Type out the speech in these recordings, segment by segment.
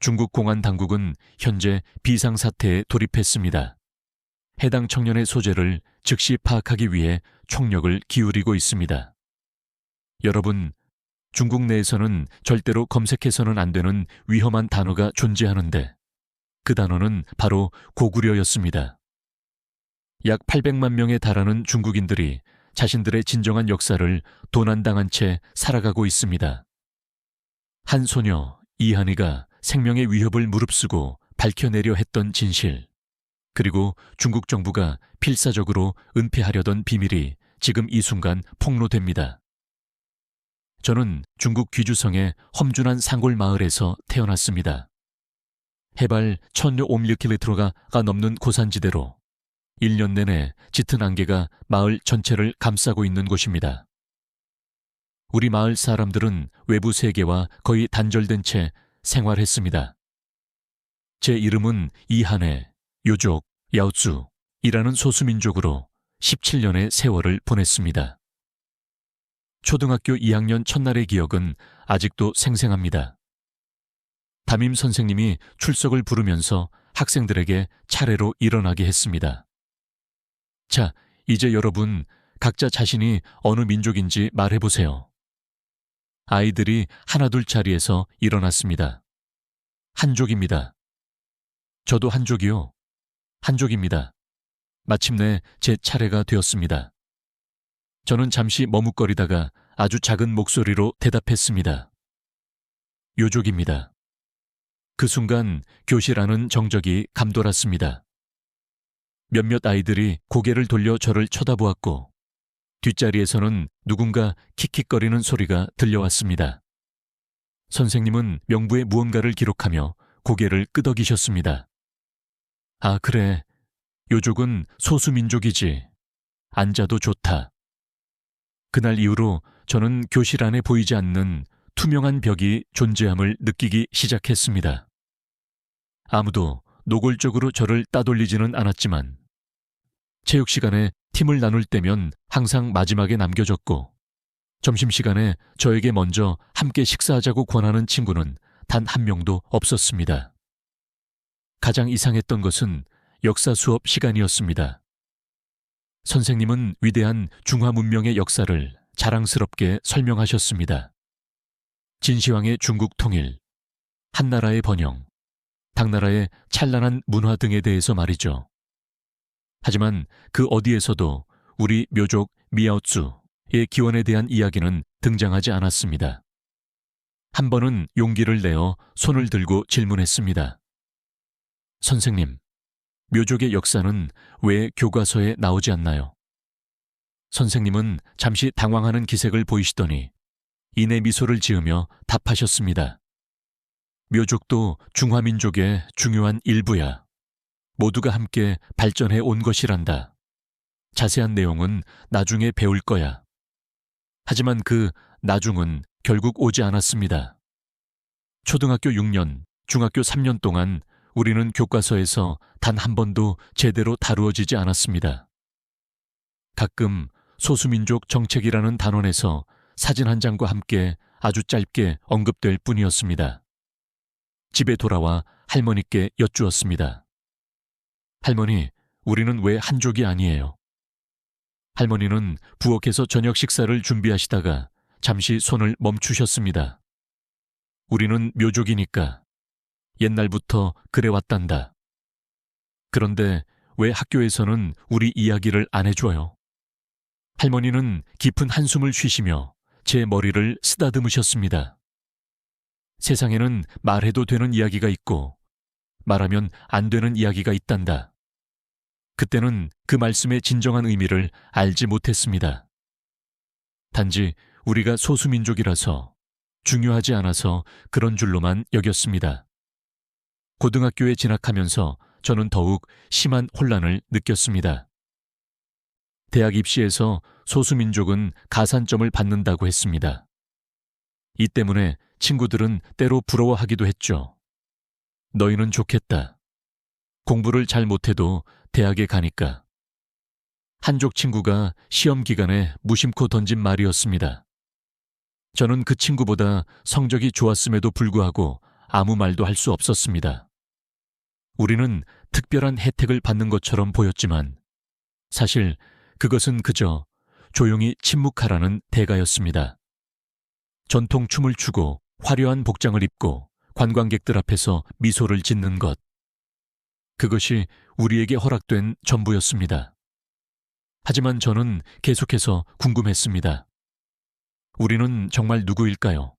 중국 공안 당국은 현재 비상사태에 돌입했습니다. 해당 청년의 소재를 즉시 파악하기 위해 총력을 기울이고 있습니다. 여러분, 중국 내에서는 절대로 검색해서는 안 되는 위험한 단어가 존재하는데 그 단어는 바로 고구려였습니다. 약 800만 명에 달하는 중국인들이 자신들의 진정한 역사를 도난당한 채 살아가고 있습니다. 한 소녀 이한이가 생명의 위협을 무릅쓰고 밝혀내려 했던 진실, 그리고 중국 정부가 필사적으로 은폐하려던 비밀이 지금 이 순간 폭로됩니다. 저는 중국 귀주성의 험준한 산골 마을에서 태어났습니다. 해발 1,500km가 넘는 고산지대로 1년 내내 짙은 안개가 마을 전체를 감싸고 있는 곳입니다. 우리 마을 사람들은 외부 세계와 거의 단절된 채 생활했습니다. 제 이름은 이한해, 요족, 야오쭈이라는 소수민족으로 17년의 세월을 보냈습니다. 초등학교 2학년 첫날의 기억은 아직도 생생합니다. 담임 선생님이 출석을 부르면서 학생들에게 차례로 일어나게 했습니다. 자, 이제 여러분 각자 자신이 어느 민족인지 말해보세요. 아이들이 하나둘 자리에서 일어났습니다. 한족입니다. 저도 한족이요. 한족입니다. 마침내 제 차례가 되었습니다. 저는 잠시 머뭇거리다가 아주 작은 목소리로 대답했습니다. 요족입니다. 그 순간 교실 안은 정적이 감돌았습니다. 몇몇 아이들이 고개를 돌려 저를 쳐다보았고 뒷자리에서는 누군가 킥킥거리는 소리가 들려왔습니다. 선생님은 명부에 무언가를 기록하며 고개를 끄덕이셨습니다. 아, 그래. 요족은 소수민족이지. 앉아도 좋다. 그날 이후로 저는 교실 안에 보이지 않는 투명한 벽이 존재함을 느끼기 시작했습니다. 아무도 노골적으로 저를 따돌리지는 않았지만 체육 시간에 팀을 나눌 때면 항상 마지막에 남겨졌고 점심시간에 저에게 먼저 함께 식사하자고 권하는 친구는 단 한 명도 없었습니다. 가장 이상했던 것은 역사 수업 시간이었습니다. 선생님은 위대한 중화 문명의 역사를 자랑스럽게 설명하셨습니다. 진시황의 중국 통일, 한나라의 번영, 당나라의 찬란한 문화 등에 대해서 말이죠. 하지만 그 어디에서도 우리 묘족 미야오쭈의 기원에 대한 이야기는 등장하지 않았습니다. 한 번은 용기를 내어 손을 들고 질문했습니다. 선생님, 묘족의 역사는 왜 교과서에 나오지 않나요? 선생님은 잠시 당황하는 기색을 보이시더니 이내 미소를 지으며 답하셨습니다. 묘족도 중화민족의 중요한 일부야. 모두가 함께 발전해 온 것이란다. 자세한 내용은 나중에 배울 거야. 하지만 그 나중은 결국 오지 않았습니다. 초등학교 6년, 중학교 3년 동안 우리는 교과서에서 단 한 번도 제대로 다루어지지 않았습니다. 가끔 소수민족 정책이라는 단원에서 사진 한 장과 함께 아주 짧게 언급될 뿐이었습니다. 집에 돌아와 할머니께 여쭈었습니다. 할머니, 우리는 왜 한족이 아니에요? 할머니는 부엌에서 저녁 식사를 준비하시다가 잠시 손을 멈추셨습니다. 우리는 묘족이니까 옛날부터 그래왔단다. 그런데 왜 학교에서는 우리 이야기를 안 해줘요? 할머니는 깊은 한숨을 쉬시며 제 머리를 쓰다듬으셨습니다. 세상에는 말해도 되는 이야기가 있고 말하면 안 되는 이야기가 있단다. 그때는 그 말씀의 진정한 의미를 알지 못했습니다. 단지 우리가 소수민족이라서 중요하지 않아서 그런 줄로만 여겼습니다. 고등학교에 진학하면서 저는 더욱 심한 혼란을 느꼈습니다. 대학 입시에서 소수민족은 가산점을 받는다고 했습니다. 이 때문에 친구들은 때로 부러워하기도 했죠. 너희는 좋겠다. 공부를 잘 못해도 대학에 가니까. 한족 친구가 시험 기간에 무심코 던진 말이었습니다. 저는 그 친구보다 성적이 좋았음에도 불구하고 아무 말도 할 수 없었습니다. 우리는 특별한 혜택을 받는 것처럼 보였지만 사실 그것은 그저 조용히 침묵하라는 대가였습니다. 전통 춤을 추고 화려한 복장을 입고 관광객들 앞에서 미소를 짓는 것. 그것이 우리에게 허락된 전부였습니다. 하지만 저는 계속해서 궁금했습니다. 우리는 정말 누구일까요?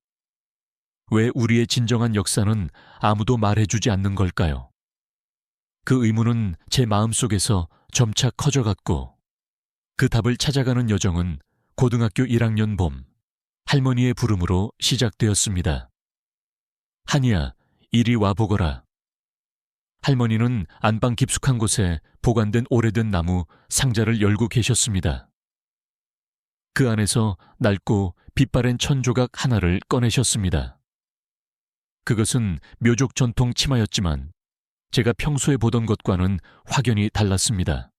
왜 우리의 진정한 역사는 아무도 말해주지 않는 걸까요? 그 의문은 제 마음속에서 점차 커져갔고 그 답을 찾아가는 여정은 고등학교 1학년 봄 할머니의 부름으로 시작되었습니다. 한이야, 이리 와보거라. 할머니는 안방 깊숙한 곳에 보관된 오래된 나무 상자를 열고 계셨습니다. 그 안에서 낡고 빛바랜 천조각 하나를 꺼내셨습니다. 그것은 묘족 전통 치마였지만 제가 평소에 보던 것과는 확연히 달랐습니다.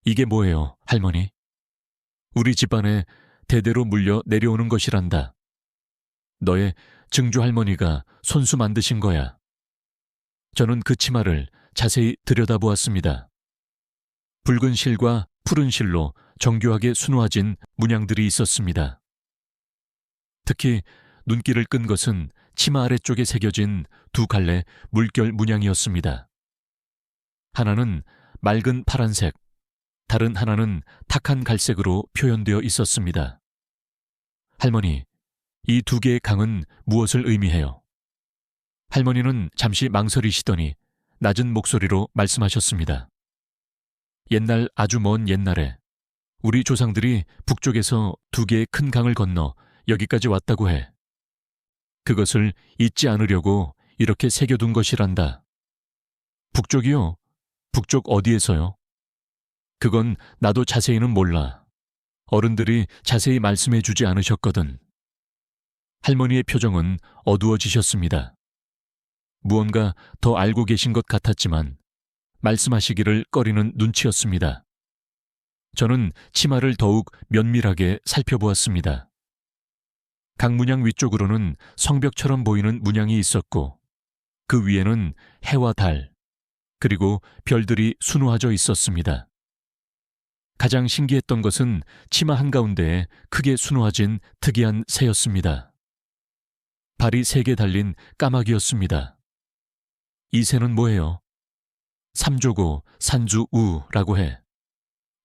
이게 뭐예요, 할머니? 우리 집안에 대대로 물려 내려오는 것이란다. 너의 증조 할머니가 손수 만드신 거야. 저는 그 치마를 자세히 들여다보았습니다. 붉은 실과 푸른 실로 정교하게 수놓아진 문양들이 있었습니다. 특히 눈길을 끈 것은 치마 아래쪽에 새겨진 두 갈래 물결 문양이었습니다. 하나는 맑은 파란색, 다른 하나는 탁한 갈색으로 표현되어 있었습니다. 할머니, 이 두 개의 강은 무엇을 의미해요? 할머니는 잠시 망설이시더니 낮은 목소리로 말씀하셨습니다. 옛날 아주 먼 옛날에 우리 조상들이 북쪽에서 두 개의 큰 강을 건너 여기까지 왔다고 해. 그것을 잊지 않으려고 이렇게 새겨둔 것이란다. 북쪽이요? 북쪽 어디에서요? 그건 나도 자세히는 몰라. 어른들이 자세히 말씀해 주지 않으셨거든. 할머니의 표정은 어두워지셨습니다. 무언가 더 알고 계신 것 같았지만 말씀하시기를 꺼리는 눈치였습니다. 저는 치마를 더욱 면밀하게 살펴보았습니다. 각 문양 위쪽으로는 성벽처럼 보이는 문양이 있었고 그 위에는 해와 달, 그리고 별들이 수놓아져 있었습니다. 가장 신기했던 것은 치마 한가운데에 크게 수놓아진 특이한 새였습니다. 발이 3개 달린 까마귀였습니다. 이 새는 뭐예요? 삼조고 산주우라고 해.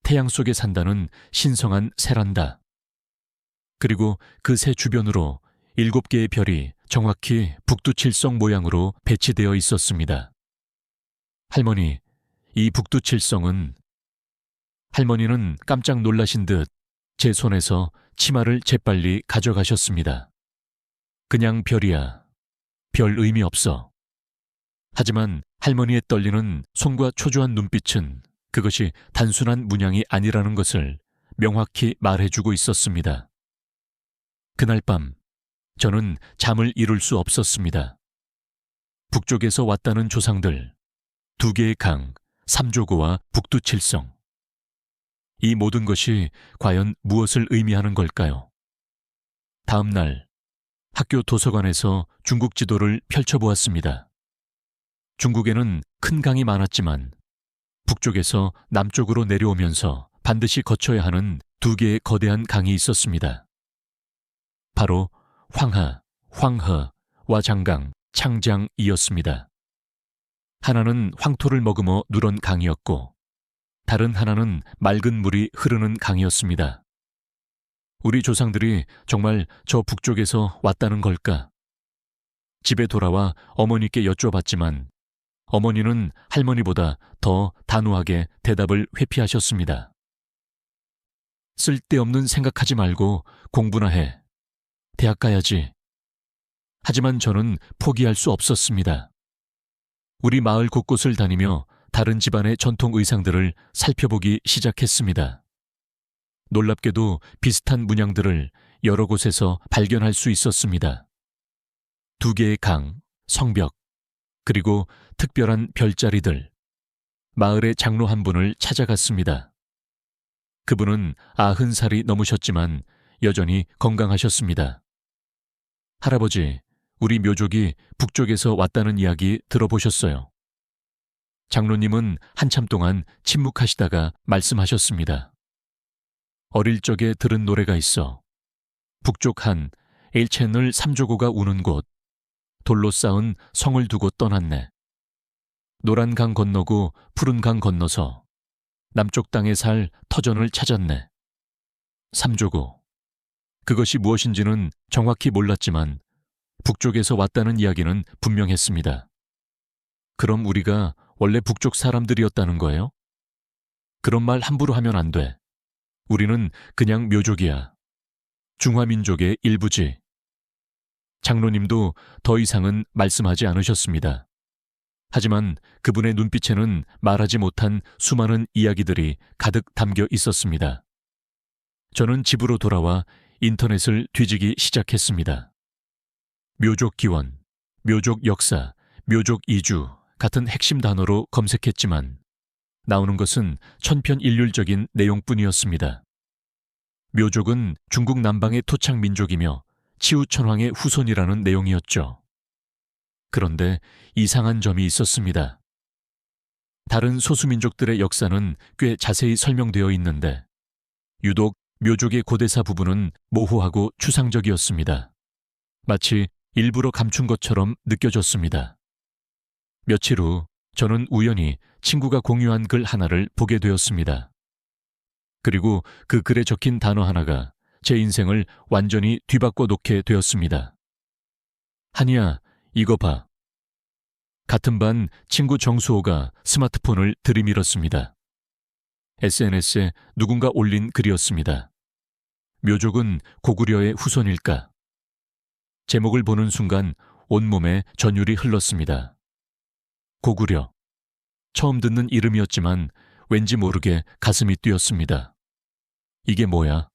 태양 속에 산다는 신성한 새란다. 그리고 그 새 주변으로 7개의 별이 정확히 북두칠성 모양으로 배치되어 있었습니다. 할머니, 이 북두칠성은... 할머니는 깜짝 놀라신 듯 제 손에서 치마를 재빨리 가져가셨습니다. 그냥 별이야. 별 의미 없어. 하지만 할머니의 떨리는 손과 초조한 눈빛은 그것이 단순한 문양이 아니라는 것을 명확히 말해주고 있었습니다. 그날 밤 저는 잠을 이룰 수 없었습니다. 북쪽에서 왔다는 조상들, 2개의 강, 삼조고와 북두칠성. 이 모든 것이 과연 무엇을 의미하는 걸까요? 다음 날 학교 도서관에서 중국 지도를 펼쳐보았습니다. 중국에는 큰 강이 많았지만 북쪽에서 남쪽으로 내려오면서 반드시 거쳐야 하는 2개의 거대한 강이 있었습니다. 바로 황하, 황허, 와장강, 창장이었습니다. 하나는 황토를 머금어 누런 강이었고 다른 하나는 맑은 물이 흐르는 강이었습니다. 우리 조상들이 정말 저 북쪽에서 왔다는 걸까? 집에 돌아와 어머니께 여쭤봤지만 어머니는 할머니보다 더 단호하게 대답을 회피하셨습니다. 쓸데없는 생각하지 말고 공부나 해. 대학 가야지. 하지만 저는 포기할 수 없었습니다. 우리 마을 곳곳을 다니며 다른 집안의 전통 의상들을 살펴보기 시작했습니다. 놀랍게도 비슷한 문양들을 여러 곳에서 발견할 수 있었습니다. 2개의 강, 성벽, 그리고 특별한 별자리들. 마을의 장로 한 분을 찾아갔습니다. 그분은 90살이 넘으셨지만 여전히 건강하셨습니다. 할아버지, 우리 묘족이 북쪽에서 왔다는 이야기 들어보셨어요. 장로님은 한참 동안 침묵하시다가 말씀하셨습니다. 어릴 적에 들은 노래가 있어. 북쪽 한 L채널 삼조고가 우는 곳, 돌로 쌓은 성을 두고 떠났네. 노란 강 건너고 푸른 강 건너서 남쪽 땅에 살 터전을 찾았네. 삼조고. 그것이 무엇인지는 정확히 몰랐지만 북쪽에서 왔다는 이야기는 분명했습니다. 그럼 우리가 원래 북쪽 사람들이었다는 거예요? 그런 말 함부로 하면 안 돼. 우리는 그냥 묘족이야. 중화민족의 일부지. 장로님도 더 이상은 말씀하지 않으셨습니다. 하지만 그분의 눈빛에는 말하지 못한 수많은 이야기들이 가득 담겨 있었습니다. 저는 집으로 돌아와 인터넷을 뒤지기 시작했습니다. 묘족 기원, 묘족 역사, 묘족 이주 같은 핵심 단어로 검색했지만 나오는 것은 천편일률적인 내용뿐이었습니다. 묘족은 중국 남방의 토착 민족이며 치우천황의 후손이라는 내용이었죠. 그런데 이상한 점이 있었습니다. 다른 소수민족들의 역사는 꽤 자세히 설명되어 있는데 유독 묘족의 고대사 부분은 모호하고 추상적이었습니다. 마치 일부러 감춘 것처럼 느껴졌습니다. 며칠 후 저는 우연히 친구가 공유한 글 하나를 보게 되었습니다. 그리고 그 글에 적힌 단어 하나가 제 인생을 완전히 뒤바꿔 놓게 되었습니다. 한이야, 이거 봐. 같은 반 친구 정수호가 스마트폰을 들이밀었습니다. SNS에 누군가 올린 글이었습니다. 묘족은 고구려의 후손일까? 제목을 보는 순간 온몸에 전율이 흘렀습니다. 고구려. 처음 듣는 이름이었지만 왠지 모르게 가슴이 뛰었습니다. 이게 뭐야?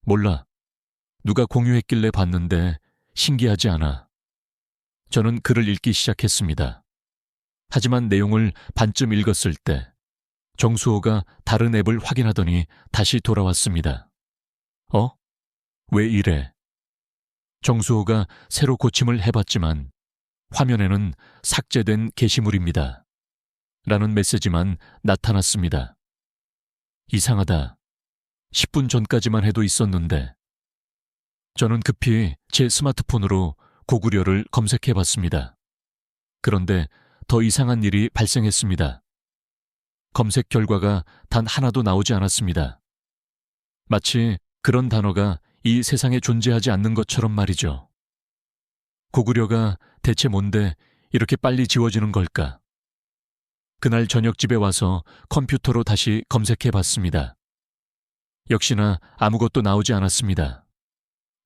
몰라. 누가 공유했길래 봤는데 신기하지 않아. 저는 글을 읽기 시작했습니다. 하지만 내용을 반쯤 읽었을 때 정수호가 다른 앱을 확인하더니 다시 돌아왔습니다. 왜 이래? 정수호가 새로 고침을 해봤지만 화면에는 삭제된 게시물입니다. 라는 메시지만 나타났습니다. 이상하다. 10분 전까지만 해도 있었는데. 저는 급히 제 스마트폰으로 고구려를 검색해봤습니다. 그런데 더 이상한 일이 발생했습니다. 검색 결과가 단 하나도 나오지 않았습니다. 마치 그런 단어가 이 세상에 존재하지 않는 것처럼 말이죠. 고구려가 대체 뭔데 이렇게 빨리 지워지는 걸까? 그날 저녁 집에 와서 컴퓨터로 다시 검색해봤습니다. 역시나 아무것도 나오지 않았습니다.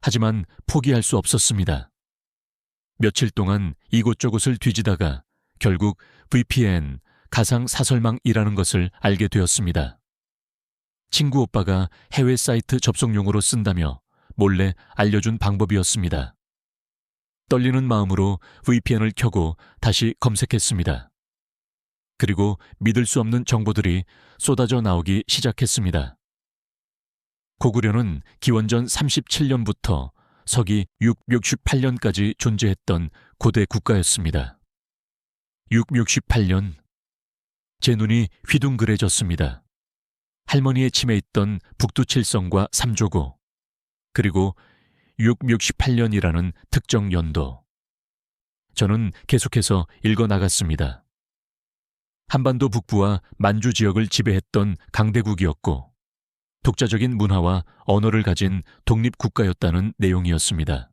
하지만 포기할 수 없었습니다. 며칠 동안 이곳저곳을 뒤지다가 결국 VPN, 가상사설망이라는 것을 알게 되었습니다. 친구 오빠가 해외 사이트 접속용으로 쓴다며 몰래 알려준 방법이었습니다. 떨리는 마음으로 VPN을 켜고 다시 검색했습니다. 그리고 믿을 수 없는 정보들이 쏟아져 나오기 시작했습니다. 고구려는 기원전 37년부터 서기 668년까지 존재했던 고대 국가였습니다. 668년. 제 눈이 휘둥그레졌습니다. 할머니의 침에 있던 북두칠성과 삼조고, 그리고 668년이라는 특정 연도. 저는 계속해서 읽어나갔습니다. 한반도 북부와 만주 지역을 지배했던 강대국이었고 독자적인 문화와 언어를 가진 독립국가였다는 내용이었습니다.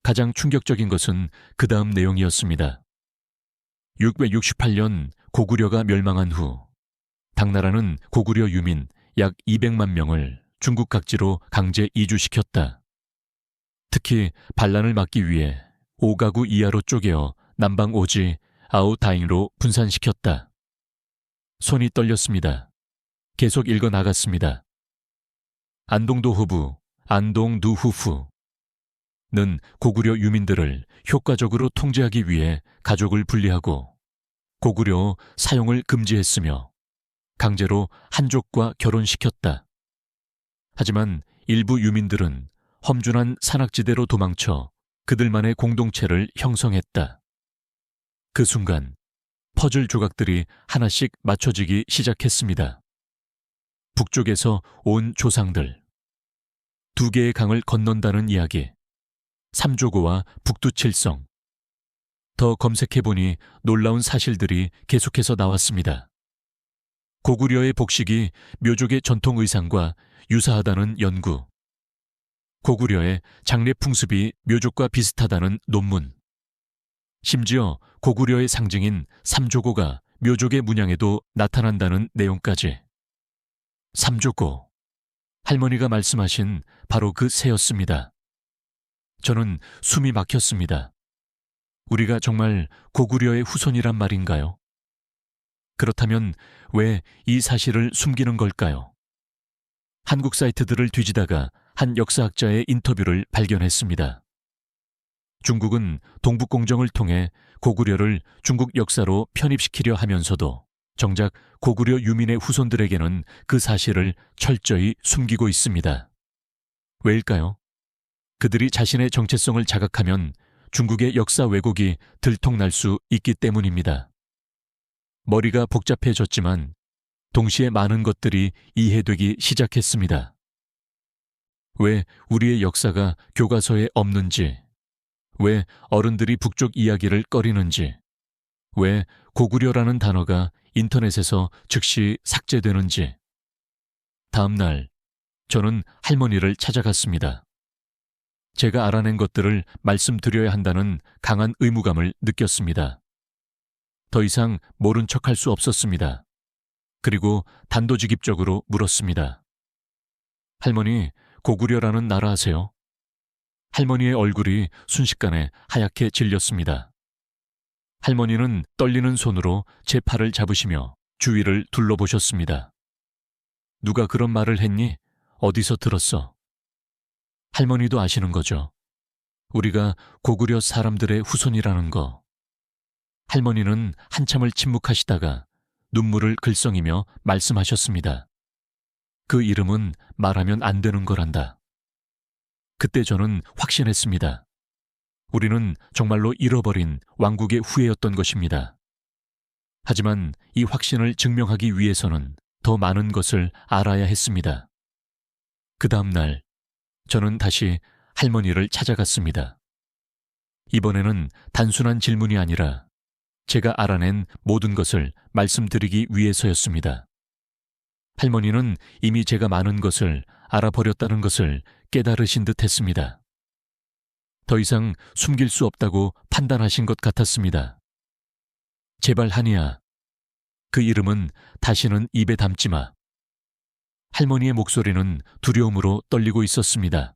가장 충격적인 것은 그 다음 내용이었습니다. 668년 고구려가 멸망한 후 당나라는 고구려 유민 약 200만 명을 중국 각지로 강제 이주시켰다. 특히 반란을 막기 위해 5가구 이하로 쪼개어 남방 오지, 아오다잉로 분산시켰다. 손이 떨렸습니다. 계속 읽어나갔습니다. 안동도 후부, 안동 누후후는 고구려 유민들을 효과적으로 통제하기 위해 가족을 분리하고 고구려 사용을 금지했으며 강제로 한족과 결혼시켰다. 하지만 일부 유민들은 험준한 산악지대로 도망쳐 그들만의 공동체를 형성했다. 그 순간 퍼즐 조각들이 하나씩 맞춰지기 시작했습니다. 북쪽에서 온 조상들, 두 개의 강을 건넌다는 이야기, 삼조고와 북두칠성. 더 검색해보니 놀라운 사실들이 계속해서 나왔습니다. 고구려의 복식이 묘족의 전통 의상과 유사하다는 연구, 고구려의 장례 풍습이 묘족과 비슷하다는 논문, 심지어 고구려의 상징인 삼조고가 묘족의 문양에도 나타난다는 내용까지. 삼조고, 할머니가 말씀하신 바로 그 새였습니다. 저는 숨이 막혔습니다. 우리가 정말 고구려의 후손이란 말인가요? 그렇다면 왜 이 사실을 숨기는 걸까요? 한국 사이트들을 뒤지다가 한 역사학자의 인터뷰를 발견했습니다. 중국은 동북공정을 통해 고구려를 중국 역사로 편입시키려 하면서도 정작 고구려 유민의 후손들에게는 그 사실을 철저히 숨기고 있습니다. 왜일까요? 그들이 자신의 정체성을 자각하면 중국의 역사 왜곡이 들통날 수 있기 때문입니다. 머리가 복잡해졌지만 동시에 많은 것들이 이해되기 시작했습니다. 왜 우리의 역사가 교과서에 없는지, 왜 어른들이 북쪽 이야기를 꺼리는지, 왜 고구려라는 단어가 인터넷에서 즉시 삭제되는지. 다음 날, 저는 할머니를 찾아갔습니다. 제가 알아낸 것들을 말씀드려야 한다는 강한 의무감을 느꼈습니다. 더 이상 모른 척할 수 없었습니다. 그리고 단도직입적으로 물었습니다. 할머니, 고구려라는 나라 아세요? 할머니의 얼굴이 순식간에 하얗게 질렸습니다. 할머니는 떨리는 손으로 제 팔을 잡으시며 주위를 둘러보셨습니다. 누가 그런 말을 했니? 어디서 들었어? 할머니도 아시는 거죠. 우리가 고구려 사람들의 후손이라는 거. 할머니는 한참을 침묵하시다가 눈물을 글썽이며 말씀하셨습니다. 그 이름은 말하면 안 되는 거란다. 그때 저는 확신했습니다. 우리는 정말로 잃어버린 왕국의 후예였던 것입니다. 하지만 이 확신을 증명하기 위해서는 더 많은 것을 알아야 했습니다. 그 다음 날, 저는 다시 할머니를 찾아갔습니다. 이번에는 단순한 질문이 아니라 제가 알아낸 모든 것을 말씀드리기 위해서였습니다. 할머니는 이미 제가 많은 것을 알아버렸다는 것을 깨달으신 듯 했습니다. 더 이상 숨길 수 없다고 판단하신 것 같았습니다. 제발 한이야. 그 이름은 다시는 입에 담지 마. 할머니의 목소리는 두려움으로 떨리고 있었습니다.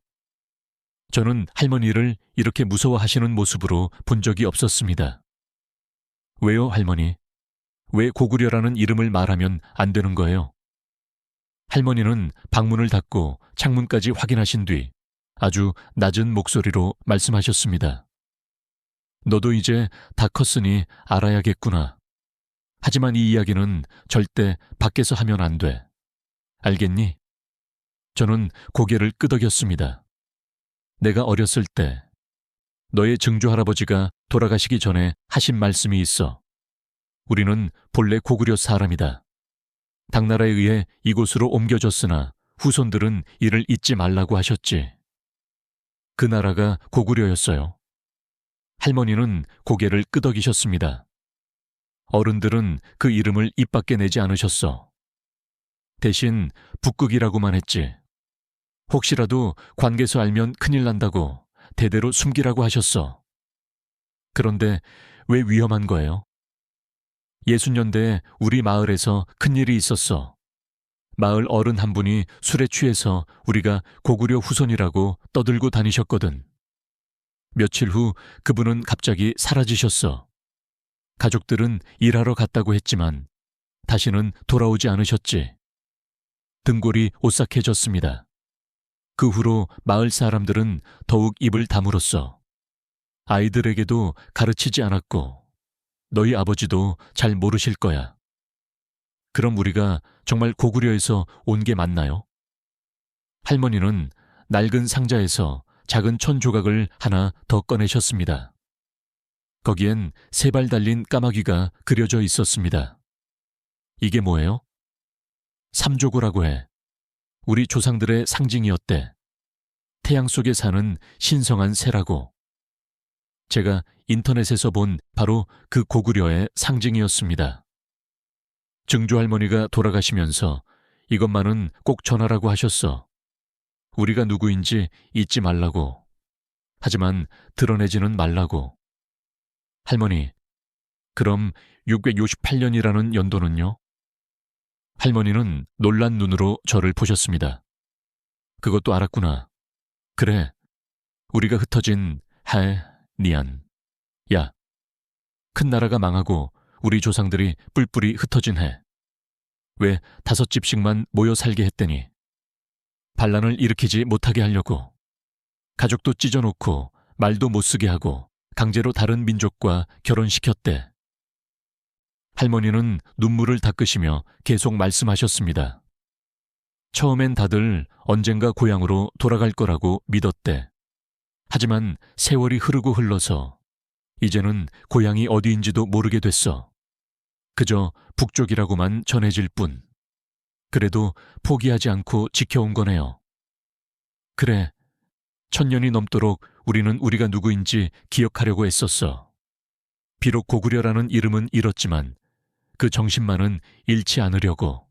저는 할머니를 이렇게 무서워하시는 모습으로 본 적이 없었습니다. 왜요, 할머니? 왜 고구려라는 이름을 말하면 안 되는 거예요? 할머니는 방문을 닫고 창문까지 확인하신 뒤 아주 낮은 목소리로 말씀하셨습니다. 너도 이제 다 컸으니 알아야겠구나. 하지만 이 이야기는 절대 밖에서 하면 안 돼. 알겠니? 저는 고개를 끄덕였습니다. 내가 어렸을 때 너의 증조할아버지가 돌아가시기 전에 하신 말씀이 있어. 우리는 본래 고구려 사람이다. 당나라에 의해 이곳으로 옮겨졌으나 후손들은 이를 잊지 말라고 하셨지. 그 나라가 고구려였어요. 할머니는 고개를 끄덕이셨습니다. 어른들은 그 이름을 입 밖에 내지 않으셨어. 대신 북극이라고만 했지. 혹시라도 관계에서 알면 큰일 난다고 대대로 숨기라고 하셨어. 그런데 왜 위험한 거예요? 60년대에 우리 마을에서 큰일이 있었어. 마을 어른 한 분이 술에 취해서 우리가 고구려 후손이라고 떠들고 다니셨거든. 며칠 후 그분은 갑자기 사라지셨어. 가족들은 일하러 갔다고 했지만 다시는 돌아오지 않으셨지. 등골이 오싹해졌습니다. 그 후로 마을 사람들은 더욱 입을 다물었어. 아이들에게도 가르치지 않았고 너희 아버지도 잘 모르실 거야. 그럼 우리가 정말 고구려에서 온 게 맞나요? 할머니는 낡은 상자에서 작은 천 조각을 하나 더 꺼내셨습니다. 거기엔 3발 달린 까마귀가 그려져 있었습니다. 이게 뭐예요? 삼조고라고 해. 우리 조상들의 상징이었대. 태양 속에 사는 신성한 새라고. 제가 인터넷에서 본 바로 그 고구려의 상징이었습니다. 증조할머니가 돌아가시면서 이것만은 꼭 전하라고 하셨어. 우리가 누구인지 잊지 말라고. 하지만 드러내지는 말라고. 할머니, 그럼 668년이라는 연도는요? 할머니는 놀란 눈으로 저를 보셨습니다. 그것도 알았구나. 그래, 우리가 흩어진 니안. 야, 큰 나라가 망하고 우리 조상들이 뿔뿔이 흩어진 해. 왜 5집씩만 모여 살게 했더니 반란을 일으키지 못하게 하려고. 가족도 찢어놓고 말도 못 쓰게 하고 강제로 다른 민족과 결혼시켰대. 할머니는 눈물을 닦으시며 계속 말씀하셨습니다. 처음엔 다들 언젠가 고향으로 돌아갈 거라고 믿었대. 하지만 세월이 흐르고 흘러서 이제는 고향이 어디인지도 모르게 됐어. 그저 북쪽이라고만 전해질 뿐. 그래도 포기하지 않고 지켜온 거네요. 그래, 1000년이 넘도록 우리는 우리가 누구인지 기억하려고 애썼어. 비록 고구려라는 이름은 잃었지만 그 정신만은 잃지 않으려고.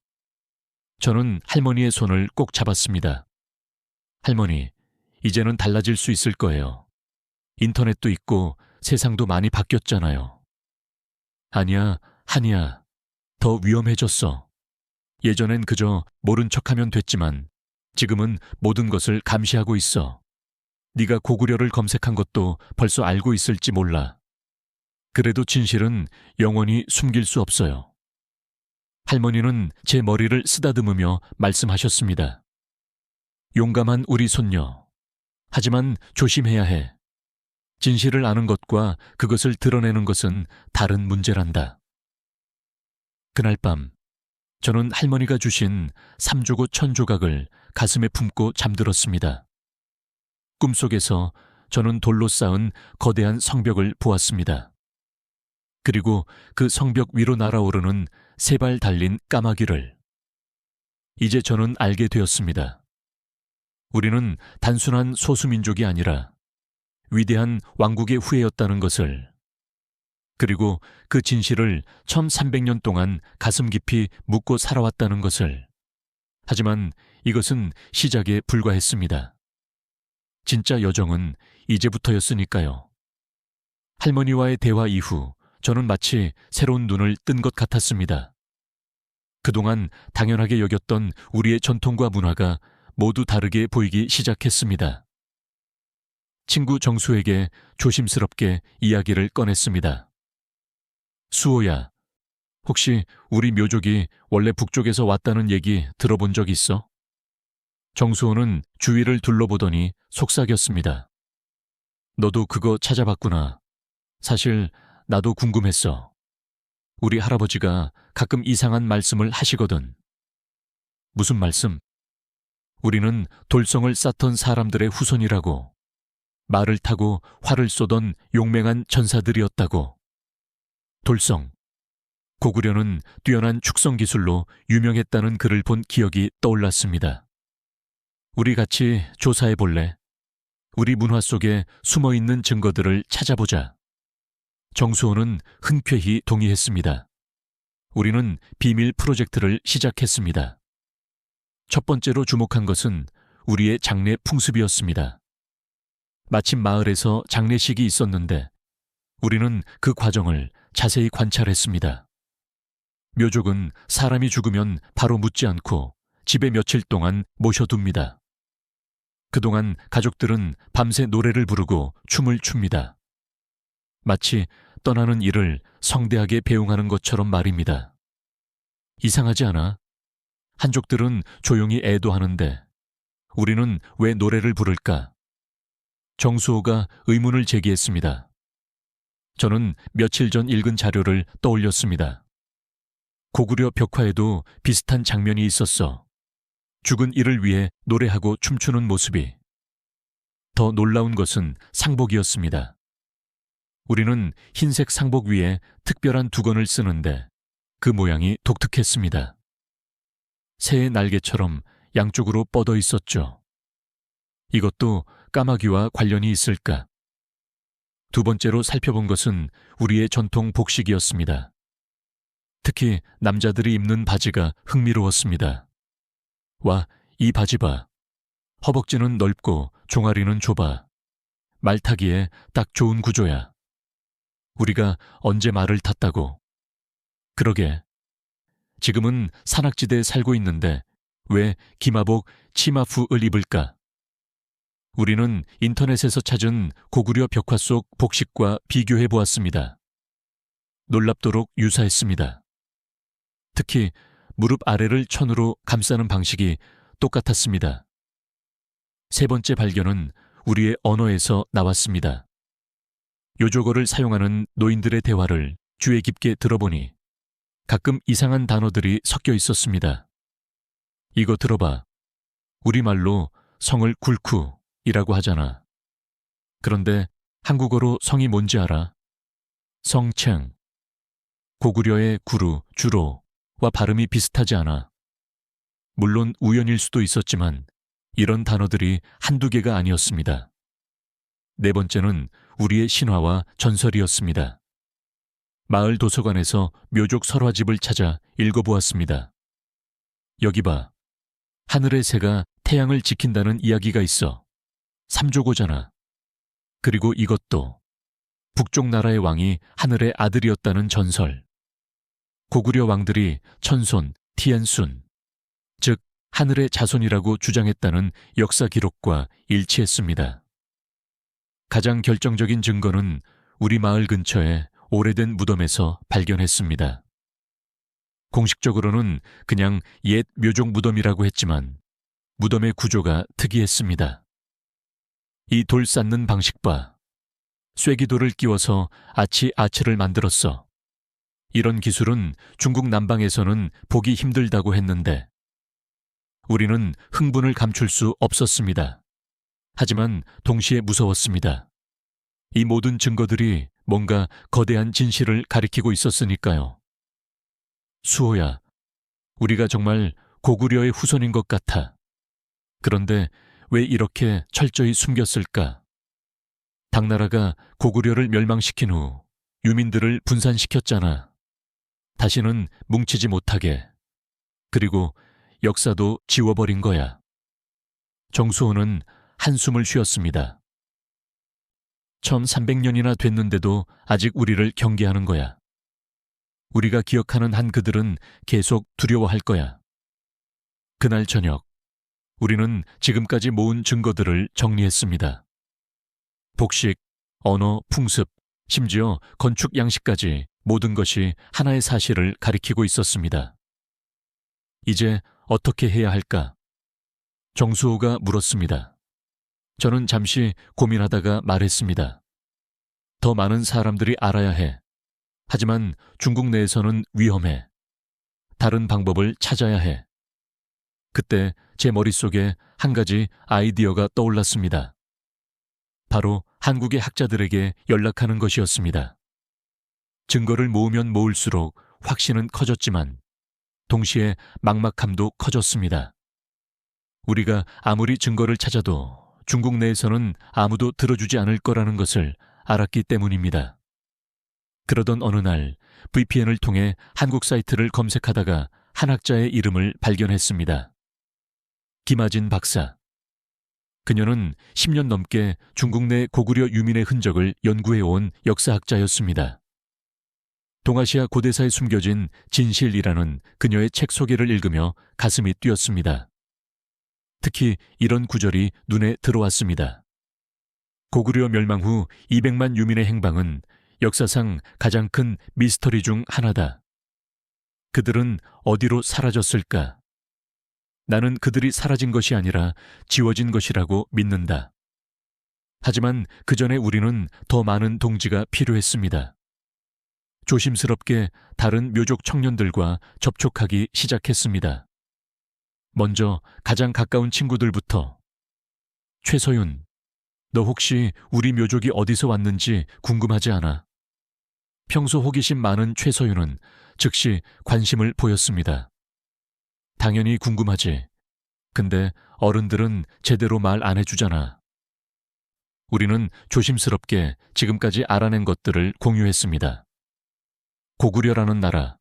저는 할머니의 손을 꼭 잡았습니다. 할머니, 이제는 달라질 수 있을 거예요. 인터넷도 있고 세상도 많이 바뀌었잖아요. 아니야, 한이야. 더 위험해졌어. 예전엔 그저 모른 척하면 됐지만 지금은 모든 것을 감시하고 있어. 네가 고구려를 검색한 것도 벌써 알고 있을지 몰라. 그래도 진실은 영원히 숨길 수 없어요. 할머니는 제 머리를 쓰다듬으며 말씀하셨습니다. 용감한 우리 손녀. 하지만 조심해야 해. 진실을 아는 것과 그것을 드러내는 것은 다른 문제란다. 그날 밤, 저는 할머니가 주신 삼조고 천조각을 가슴에 품고 잠들었습니다. 꿈속에서 저는 돌로 쌓은 거대한 성벽을 보았습니다. 그리고 그 성벽 위로 날아오르는 3발 달린 까마귀를. 이제 저는 알게 되었습니다. 우리는 단순한 소수민족이 아니라 위대한 왕국의 후예였다는 것을. 그리고 그 진실을 1300년 동안 가슴 깊이 묻고 살아왔다는 것을. 하지만 이것은 시작에 불과했습니다. 진짜 여정은 이제부터였으니까요. 할머니와의 대화 이후 저는 마치 새로운 눈을 뜬 것 같았습니다. 그동안 당연하게 여겼던 우리의 전통과 문화가 모두 다르게 보이기 시작했습니다. 친구 정수에게 조심스럽게 이야기를 꺼냈습니다. 수호야, 혹시 우리 묘족이 원래 북쪽에서 왔다는 얘기 들어본 적 있어? 정수호는 주위를 둘러보더니 속삭였습니다. 너도 그거 찾아봤구나. 사실 나도 궁금했어. 우리 할아버지가 가끔 이상한 말씀을 하시거든. 무슨 말씀? 우리는 돌성을 쌓던 사람들의 후손이라고. 말을 타고 활을 쏘던 용맹한 전사들이었다고. 돌성. 고구려는 뛰어난 축성 기술로 유명했다는 글을 본 기억이 떠올랐습니다. 우리 같이 조사해 볼래? 우리 문화 속에 숨어있는 증거들을 찾아보자. 정수호는 흔쾌히 동의했습니다. 우리는 비밀 프로젝트를 시작했습니다. 첫 번째로 주목한 것은 우리의 장례 풍습이었습니다. 마침 마을에서 장례식이 있었는데 우리는 그 과정을 자세히 관찰했습니다. 묘족은 사람이 죽으면 바로 묻지 않고 집에 며칠 동안 모셔둡니다. 그동안 가족들은 밤새 노래를 부르고 춤을 춥니다. 마치 떠나는 이를 성대하게 배웅하는 것처럼 말입니다. 이상하지 않아? 한족들은 조용히 애도하는데 우리는 왜 노래를 부를까? 정수호가 의문을 제기했습니다. 저는 며칠 전 읽은 자료를 떠올렸습니다. 고구려 벽화에도 비슷한 장면이 있었어. 죽은 이를 위해 노래하고 춤추는 모습이. 더 놀라운 것은 상복이었습니다. 우리는 흰색 상복 위에 특별한 두건을 쓰는데 그 모양이 독특했습니다. 새의 날개처럼 양쪽으로 뻗어 있었죠. 이것도 까마귀와 관련이 있을까? 두 번째로 살펴본 것은 우리의 전통 복식이었습니다. 특히 남자들이 입는 바지가 흥미로웠습니다. 와, 이 바지 봐. 허벅지는 넓고 종아리는 좁아. 말타기에 딱 좋은 구조야. 우리가 언제 말을 탔다고. 그러게. 지금은 산악지대에 살고 있는데 왜 기마복 치마푸을 입을까? 우리는 인터넷에서 찾은 고구려 벽화 속 복식과 비교해 보았습니다. 놀랍도록 유사했습니다. 특히 무릎 아래를 천으로 감싸는 방식이 똑같았습니다. 세 번째 발견은 우리의 언어에서 나왔습니다. 요조어를 사용하는 노인들의 대화를 귀에 깊게 들어보니 가끔 이상한 단어들이 섞여 있었습니다. 이거 들어봐. 우리말로 성을 굴쿠이라고 하잖아. 그런데 한국어로 성이 뭔지 알아? 성챙. 고구려의 구루, 주로와 발음이 비슷하지 않아. 물론 우연일 수도 있었지만 이런 단어들이 한두 개가 아니었습니다. 네 번째는 우리의 신화와 전설이었습니다. 마을 도서관에서 묘족 설화집을 찾아 읽어보았습니다. 여기 봐. 하늘의 새가 태양을 지킨다는 이야기가 있어. 삼조고잖아. 그리고 이것도 북쪽 나라의 왕이 하늘의 아들이었다는 전설. 고구려 왕들이 천손, 티안순, 즉 하늘의 자손이라고 주장했다는 역사 기록과 일치했습니다. 가장 결정적인 증거는 우리 마을 근처에 오래된 무덤에서 발견했습니다. 공식적으로는 그냥 옛 묘족 무덤이라고 했지만 무덤의 구조가 특이했습니다. 이 돌 쌓는 방식 봐. 쐐기돌을 끼워서 아치를 만들었어. 이런 기술은 중국 남방에서는 보기 힘들다고 했는데 우리는 흥분을 감출 수 없었습니다. 하지만 동시에 무서웠습니다. 이 모든 증거들이 뭔가 거대한 진실을 가리키고 있었으니까요. 수호야, 우리가 정말 고구려의 후손인 것 같아. 그런데 왜 이렇게 철저히 숨겼을까? 당나라가 고구려를 멸망시킨 후 유민들을 분산시켰잖아. 다시는 뭉치지 못하게. 그리고 역사도 지워버린 거야. 정수호는 한숨을 쉬었습니다. 처음 300년이나 됐는데도 아직 우리를 경계하는 거야. 우리가 기억하는 한 그들은 계속 두려워할 거야. 그날 저녁, 우리는 지금까지 모은 증거들을 정리했습니다. 복식, 언어, 풍습, 심지어 건축 양식까지 모든 것이 하나의 사실을 가리키고 있었습니다. 이제 어떻게 해야 할까? 정수호가 물었습니다. 저는 잠시 고민하다가 말했습니다. 더 많은 사람들이 알아야 해. 하지만 중국 내에서는 위험해. 다른 방법을 찾아야 해. 그때 제 머릿속에 한 가지 아이디어가 떠올랐습니다. 바로 한국의 학자들에게 연락하는 것이었습니다. 증거를 모으면 모을수록 확신은 커졌지만 동시에 막막함도 커졌습니다. 우리가 아무리 증거를 찾아도 중국 내에서는 아무도 들어주지 않을 거라는 것을 알았기 때문입니다. 그러던 어느 날 VPN을 통해 한국 사이트를 검색하다가 한 학자의 이름을 발견했습니다. 김아진 박사. 그녀는 10년 넘게 중국 내 고구려 유민의 흔적을 연구해온 역사학자였습니다. 동아시아 고대사에 숨겨진 진실이라는 그녀의 책 소개를 읽으며 가슴이 뛰었습니다. 특히 이런 구절이 눈에 들어왔습니다. 고구려 멸망 후 200만 유민의 행방은 역사상 가장 큰 미스터리 중 하나다. 그들은 어디로 사라졌을까? 나는 그들이 사라진 것이 아니라 지워진 것이라고 믿는다. 하지만 그 전에 우리는 더 많은 동지가 필요했습니다. 조심스럽게 다른 묘족 청년들과 접촉하기 시작했습니다. 먼저 가장 가까운 친구들부터 최서윤, 너 혹시 우리 묘족이 어디서 왔는지 궁금하지 않아? 평소 호기심 많은 최서윤은 즉시 관심을 보였습니다. 당연히 궁금하지. 근데 어른들은 제대로 말 안 해주잖아. 우리는 조심스럽게 지금까지 알아낸 것들을 공유했습니다. 고구려라는 나라,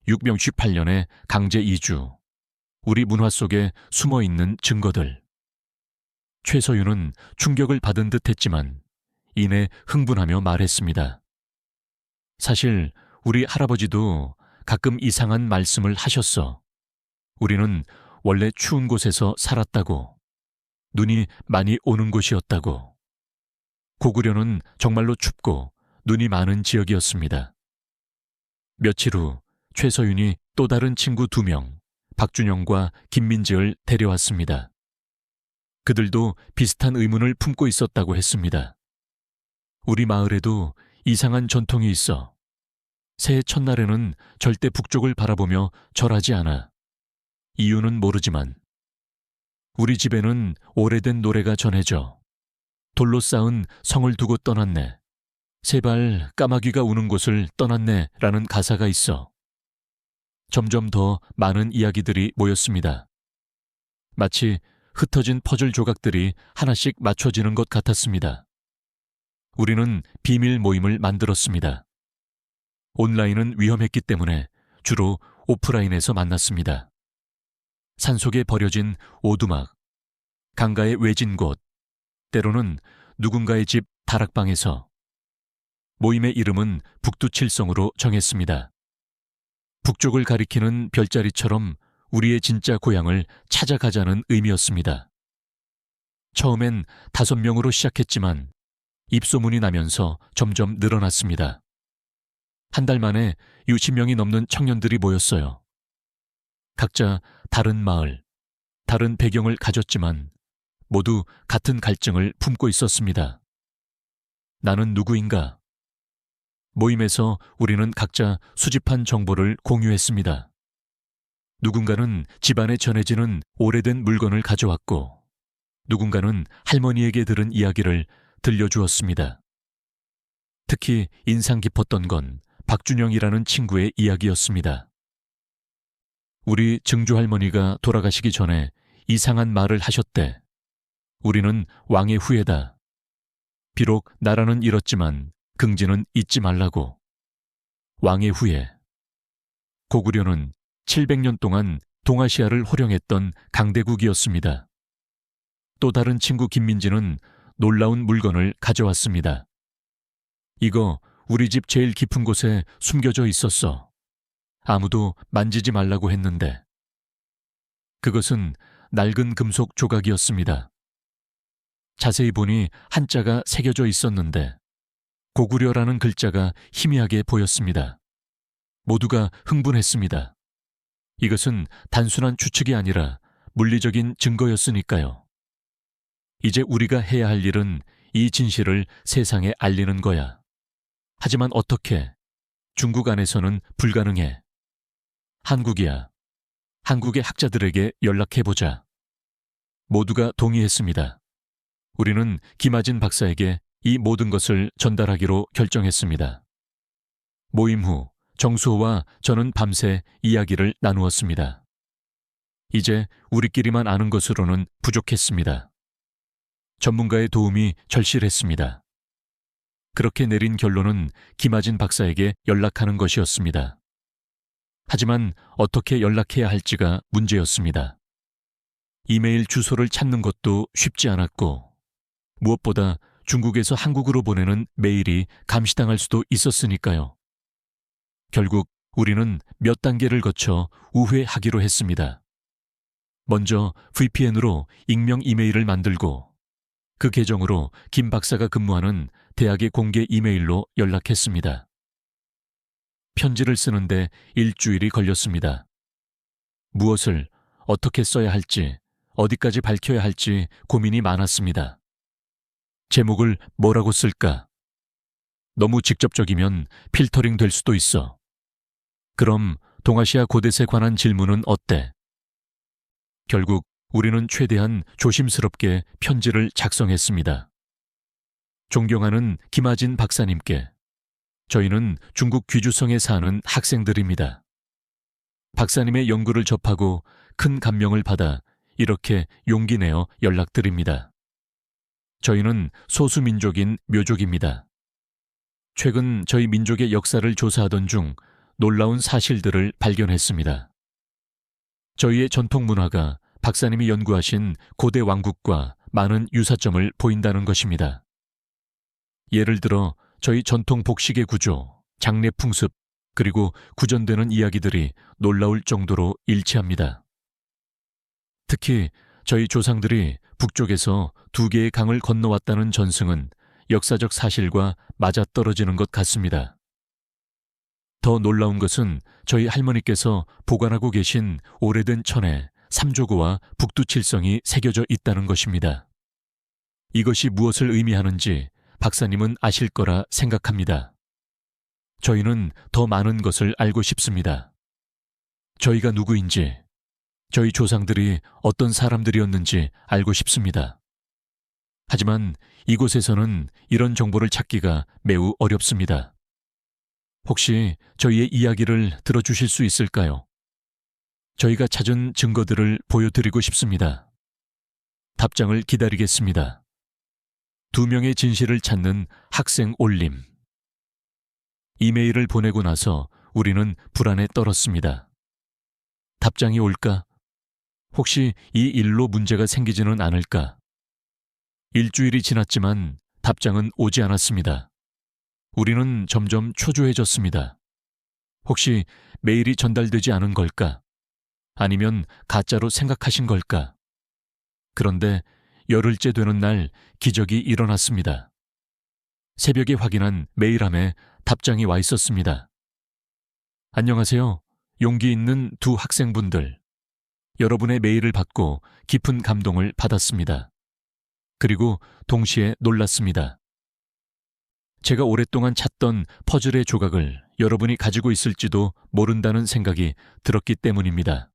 618년의 강제 이주, 우리 문화 속에 숨어있는 증거들. 최서윤은 충격을 받은 듯 했지만 이내 흥분하며 말했습니다. 사실 우리 할아버지도 가끔 이상한 말씀을 하셨어. 우리는 원래 추운 곳에서 살았다고. 눈이 많이 오는 곳이었다고. 고구려는 정말로 춥고 눈이 많은 지역이었습니다. 며칠 후 최서윤이 또 다른 친구 2명, 박준영과 김민지를 데려왔습니다. 그들도 비슷한 의문을 품고 있었다고 했습니다. 우리 마을에도 이상한 전통이 있어. 새해 첫날에는 절대 북쪽을 바라보며 절하지 않아. 이유는 모르지만 우리 집에는 오래된 노래가 전해져. 돌로 쌓은 성을 두고 떠났네. 세발 까마귀가 우는 곳을 떠났네 라는 가사가 있어. 점점 더 많은 이야기들이 모였습니다. 마치 흩어진 퍼즐 조각들이 하나씩 맞춰지는 것 같았습니다. 우리는 비밀 모임을 만들었습니다. 온라인은 위험했기 때문에 주로 오프라인에서 만났습니다. 산속에 버려진 오두막, 강가의 외진 곳, 때로는 누군가의 집 다락방에서. 모임의 이름은 북두칠성으로 정했습니다. 북쪽을 가리키는 별자리처럼 우리의 진짜 고향을 찾아가자는 의미였습니다. 처음엔 5명으로 시작했지만 입소문이 나면서 점점 늘어났습니다. 한 달 만에 60명이 넘는 청년들이 모였어요. 각자 다른 마을, 다른 배경을 가졌지만 모두 같은 갈증을 품고 있었습니다. 나는 누구인가? 모임에서 우리는 각자 수집한 정보를 공유했습니다. 누군가는 집안에 전해지는 오래된 물건을 가져왔고, 누군가는 할머니에게 들은 이야기를 들려주었습니다. 특히 인상 깊었던 건 박준영이라는 친구의 이야기였습니다. 우리 증조할머니가 돌아가시기 전에 이상한 말을 하셨대. 우리는 왕의 후예다. 비록 나라는 잃었지만 긍지는 잊지 말라고. 왕의 후예. 고구려는 700년 동안 동아시아를 호령했던 강대국이었습니다. 또 다른 친구 김민지는 놀라운 물건을 가져왔습니다. 이거 우리 집 제일 깊은 곳에 숨겨져 있었어. 아무도 만지지 말라고 했는데. 그것은 낡은 금속 조각이었습니다. 자세히 보니 한자가 새겨져 있었는데 고구려라는 글자가 희미하게 보였습니다. 모두가 흥분했습니다. 이것은 단순한 추측이 아니라 물리적인 증거였으니까요. 이제 우리가 해야 할 일은 이 진실을 세상에 알리는 거야. 하지만 어떻게? 중국 안에서는 불가능해. 한국이야. 한국의 학자들에게 연락해보자. 모두가 동의했습니다. 우리는 김하진 박사에게 이 모든 것을 전달하기로 결정했습니다. 모임 후 정수호와 저는 밤새 이야기를 나누었습니다. 이제 우리끼리만 아는 것으로는 부족했습니다. 전문가의 도움이 절실했습니다. 그렇게 내린 결론은 김하진 박사에게 연락하는 것이었습니다. 하지만 어떻게 연락해야 할지가 문제였습니다. 이메일 주소를 찾는 것도 쉽지 않았고, 무엇보다 중국에서 한국으로 보내는 메일이 감시당할 수도 있었으니까요. 결국 우리는 몇 단계를 거쳐 우회하기로 했습니다. 먼저 VPN으로 익명 이메일을 만들고 그 계정으로 김 박사가 근무하는 대학의 공개 이메일로 연락했습니다. 편지를 쓰는데 일주일이 걸렸습니다. 무엇을 어떻게 써야 할지, 어디까지 밝혀야 할지 고민이 많았습니다. 제목을 뭐라고 쓸까? 너무 직접적이면 필터링 될 수도 있어. 그럼 동아시아 고대사에 관한 질문은 어때? 결국 우리는 최대한 조심스럽게 편지를 작성했습니다. 존경하는 김하진 박사님께, 저희는 중국 귀주성에 사는 학생들입니다. 박사님의 연구를 접하고 큰 감명을 받아 이렇게 용기 내어 연락드립니다. 저희는 소수민족인 묘족입니다. 최근 저희 민족의 역사를 조사하던 중 놀라운 사실들을 발견했습니다. 저희의 전통 문화가 박사님이 연구하신 고대 왕국과 많은 유사점을 보인다는 것입니다. 예를 들어 저희 전통 복식의 구조, 장례 풍습, 그리고 구전되는 이야기들이 놀라울 정도로 일치합니다. 특히 저희 조상들이 북쪽에서 2개의 강을 건너왔다는 전승은 역사적 사실과 맞아떨어지는 것 같습니다. 더 놀라운 것은 저희 할머니께서 보관하고 계신 오래된 천에 삼조고와 북두칠성이 새겨져 있다는 것입니다. 이것이 무엇을 의미하는지 박사님은 아실 거라 생각합니다. 저희는 더 많은 것을 알고 싶습니다. 저희가 누구인지, 저희 조상들이 어떤 사람들이었는지 알고 싶습니다. 하지만 이곳에서는 이런 정보를 찾기가 매우 어렵습니다. 혹시 저희의 이야기를 들어주실 수 있을까요? 저희가 찾은 증거들을 보여드리고 싶습니다. 답장을 기다리겠습니다. 2명의 진실을 찾는 학생 올림. 이메일을 보내고 나서 우리는 불안에 떨었습니다. 답장이 올까? 혹시 이 일로 문제가 생기지는 않을까? 일주일이 지났지만 답장은 오지 않았습니다. 우리는 점점 초조해졌습니다. 혹시 메일이 전달되지 않은 걸까? 아니면 가짜로 생각하신 걸까? 그런데 열흘째 되는 날 기적이 일어났습니다. 새벽에 확인한 메일함에 답장이 와 있었습니다. 안녕하세요. 용기 있는 2 학생분들. 여러분의 메일을 받고 깊은 감동을 받았습니다. 그리고 동시에 놀랐습니다. 제가 오랫동안 찾던 퍼즐의 조각을 여러분이 가지고 있을지도 모른다는 생각이 들었기 때문입니다.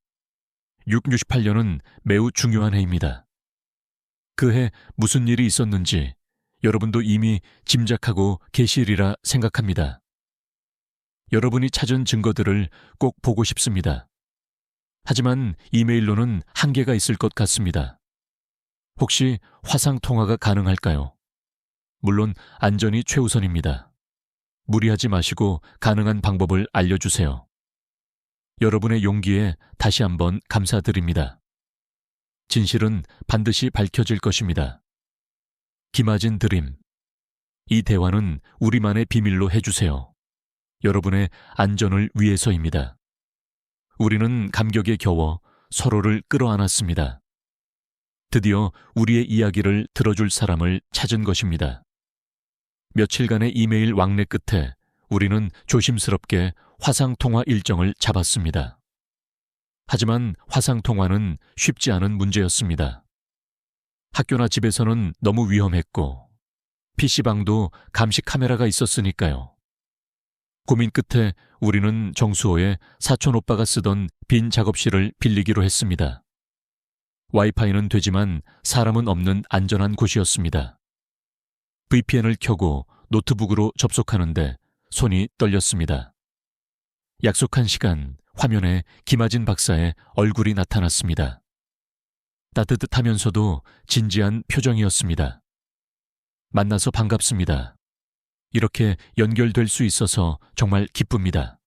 668년은 매우 중요한 해입니다. 그 해 무슨 일이 있었는지 여러분도 이미 짐작하고 계시리라 생각합니다. 여러분이 찾은 증거들을 꼭 보고 싶습니다. 하지만 이메일로는 한계가 있을 것 같습니다. 혹시 화상통화가 가능할까요? 물론 안전이 최우선입니다. 무리하지 마시고 가능한 방법을 알려주세요. 여러분의 용기에 다시 한번 감사드립니다. 진실은 반드시 밝혀질 것입니다. 김하진 드림. 이 대화는 우리만의 비밀로 해주세요. 여러분의 안전을 위해서입니다. 우리는 감격에 겨워 서로를 끌어안았습니다. 드디어 우리의 이야기를 들어줄 사람을 찾은 것입니다. 며칠간의 이메일 왕래 끝에 우리는 조심스럽게 화상통화 일정을 잡았습니다. 하지만 화상통화는 쉽지 않은 문제였습니다. 학교나 집에서는 너무 위험했고 PC방도 감시 카메라가 있었으니까요. 고민 끝에 우리는 정수호에 사촌 오빠가 쓰던 빈 작업실을 빌리기로 했습니다. 와이파이는 되지만 사람은 없는 안전한 곳이었습니다. VPN을 켜고 노트북으로 접속하는데 손이 떨렸습니다. 약속한 시간, 화면에 김하진 박사의 얼굴이 나타났습니다. 따뜻하면서도 진지한 표정이었습니다. 만나서 반갑습니다. 이렇게 연결될 수 있어서 정말 기쁩니다.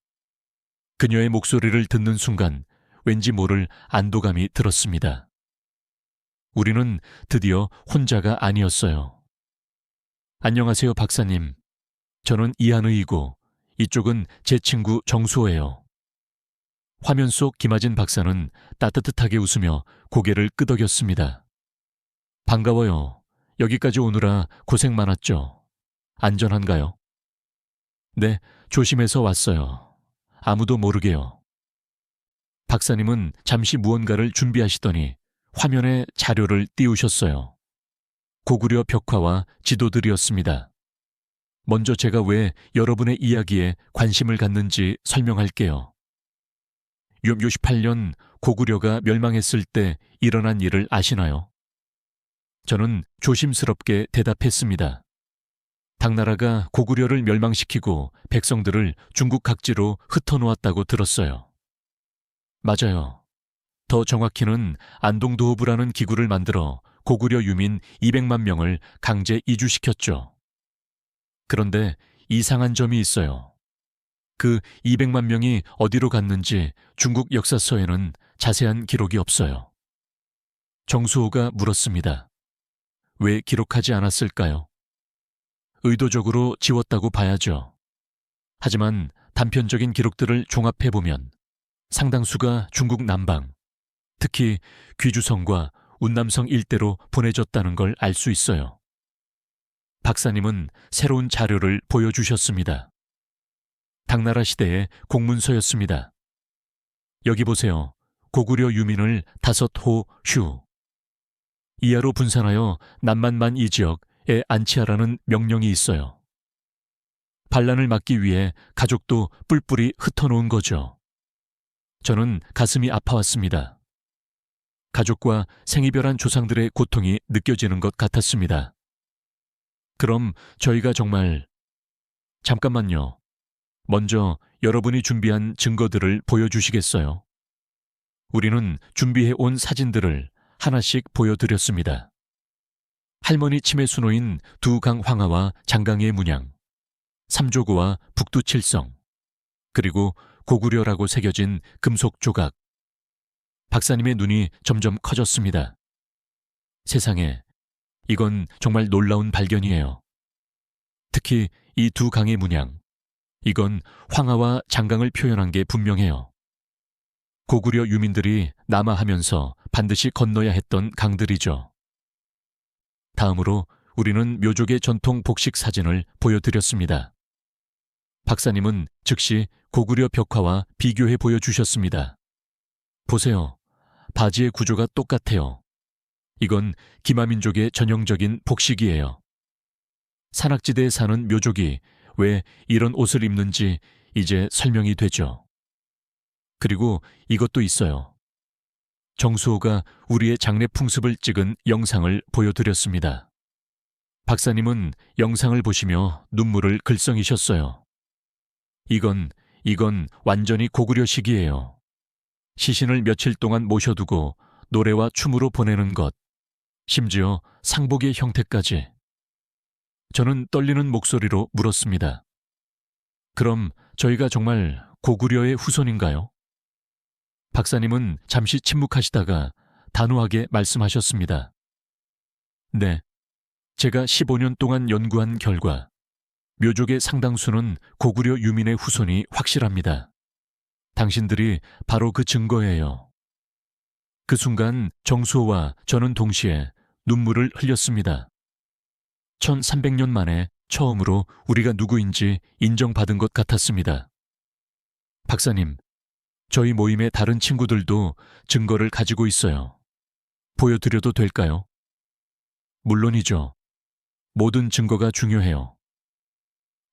그녀의 목소리를 듣는 순간 왠지 모를 안도감이 들었습니다. 우리는 드디어 혼자가 아니었어요. 안녕하세요, 박사님. 저는 이한의이고 이쪽은 제 친구 정수호예요. 화면 속 김하진 박사는 따뜻하게 웃으며 고개를 끄덕였습니다. 반가워요. 여기까지 오느라 고생 많았죠. 안전한가요? 네, 조심해서 왔어요. 아무도 모르게요. 박사님은 잠시 무언가를 준비하시더니 화면에 자료를 띄우셨어요. 고구려 벽화와 지도들이었습니다. 먼저 제가 왜 여러분의 이야기에 관심을 갖는지 설명할게요. 668년 고구려가 멸망했을 때 일어난 일을 아시나요? 저는 조심스럽게 대답했습니다. 당나라가 고구려를 멸망시키고 백성들을 중국 각지로 흩어놓았다고 들었어요. 맞아요. 더 정확히는 안동도읍이라는 기구를 만들어 고구려 유민 200만 명을 강제 이주시켰죠. 그런데 이상한 점이 있어요. 그 200만 명이 어디로 갔는지 중국 역사서에는 자세한 기록이 없어요. 정수호가 물었습니다. 왜 기록하지 않았을까요? 의도적으로 지웠다고 봐야죠. 하지만 단편적인 기록들을 종합해보면 상당수가 중국 남방, 특히 귀주성과 운남성 일대로 보내졌다는 걸 알 수 있어요. 박사님은 새로운 자료를 보여주셨습니다. 당나라 시대의 공문서였습니다. 여기 보세요. 고구려 유민을 5호 휴. 이하로 분산하여 남만만 이 지역에 안치하라는 명령이 있어요. 반란을 막기 위해 가족도 뿔뿔이 흩어놓은 거죠. 저는 가슴이 아파왔습니다. 가족과 생이별한 조상들의 고통이 느껴지는 것 같았습니다. 그럼 저희가 정말... 잠깐만요. 먼저 여러분이 준비한 증거들을 보여주시겠어요? 우리는 준비해온 사진들을 하나씩 보여드렸습니다. 할머니 치매 수노인 두 강 황하와 장강의 문양, 삼조고와 북두칠성, 그리고 고구려라고 새겨진 금속 조각. 박사님의 눈이 점점 커졌습니다. 세상에, 이건 정말 놀라운 발견이에요. 특히 이 두 강의 문양, 이건 황하와 장강을 표현한 게 분명해요. 고구려 유민들이 남하하면서 반드시 건너야 했던 강들이죠. 다음으로 우리는 묘족의 전통 복식 사진을 보여드렸습니다. 박사님은 즉시 고구려 벽화와 비교해 보여주셨습니다. 보세요. 바지의 구조가 똑같아요. 이건 기마민족의 전형적인 복식이에요. 산악지대에 사는 묘족이 왜 이런 옷을 입는지 이제 설명이 되죠. 그리고 이것도 있어요. 정수호가 우리의 장례 풍습을 찍은 영상을 보여드렸습니다. 박사님은 영상을 보시며 눈물을 글썽이셨어요. 이건 완전히 고구려식이에요. 시신을 며칠 동안 모셔두고 노래와 춤으로 보내는 것, 심지어 상복의 형태까지. 저는 떨리는 목소리로 물었습니다. 그럼 저희가 정말 고구려의 후손인가요? 박사님은 잠시 침묵하시다가 단호하게 말씀하셨습니다. 네, 제가 15년 동안 연구한 결과 묘족의 상당수는 고구려 유민의 후손이 확실합니다. 당신들이 바로 그 증거예요. 그 순간 정수호와 저는 동시에 눈물을 흘렸습니다. 1300년 만에 처음으로 우리가 누구인지 인정받은 것 같았습니다. 박사님, 저희 모임의 다른 친구들도 증거를 가지고 있어요. 보여드려도 될까요? 물론이죠. 모든 증거가 중요해요.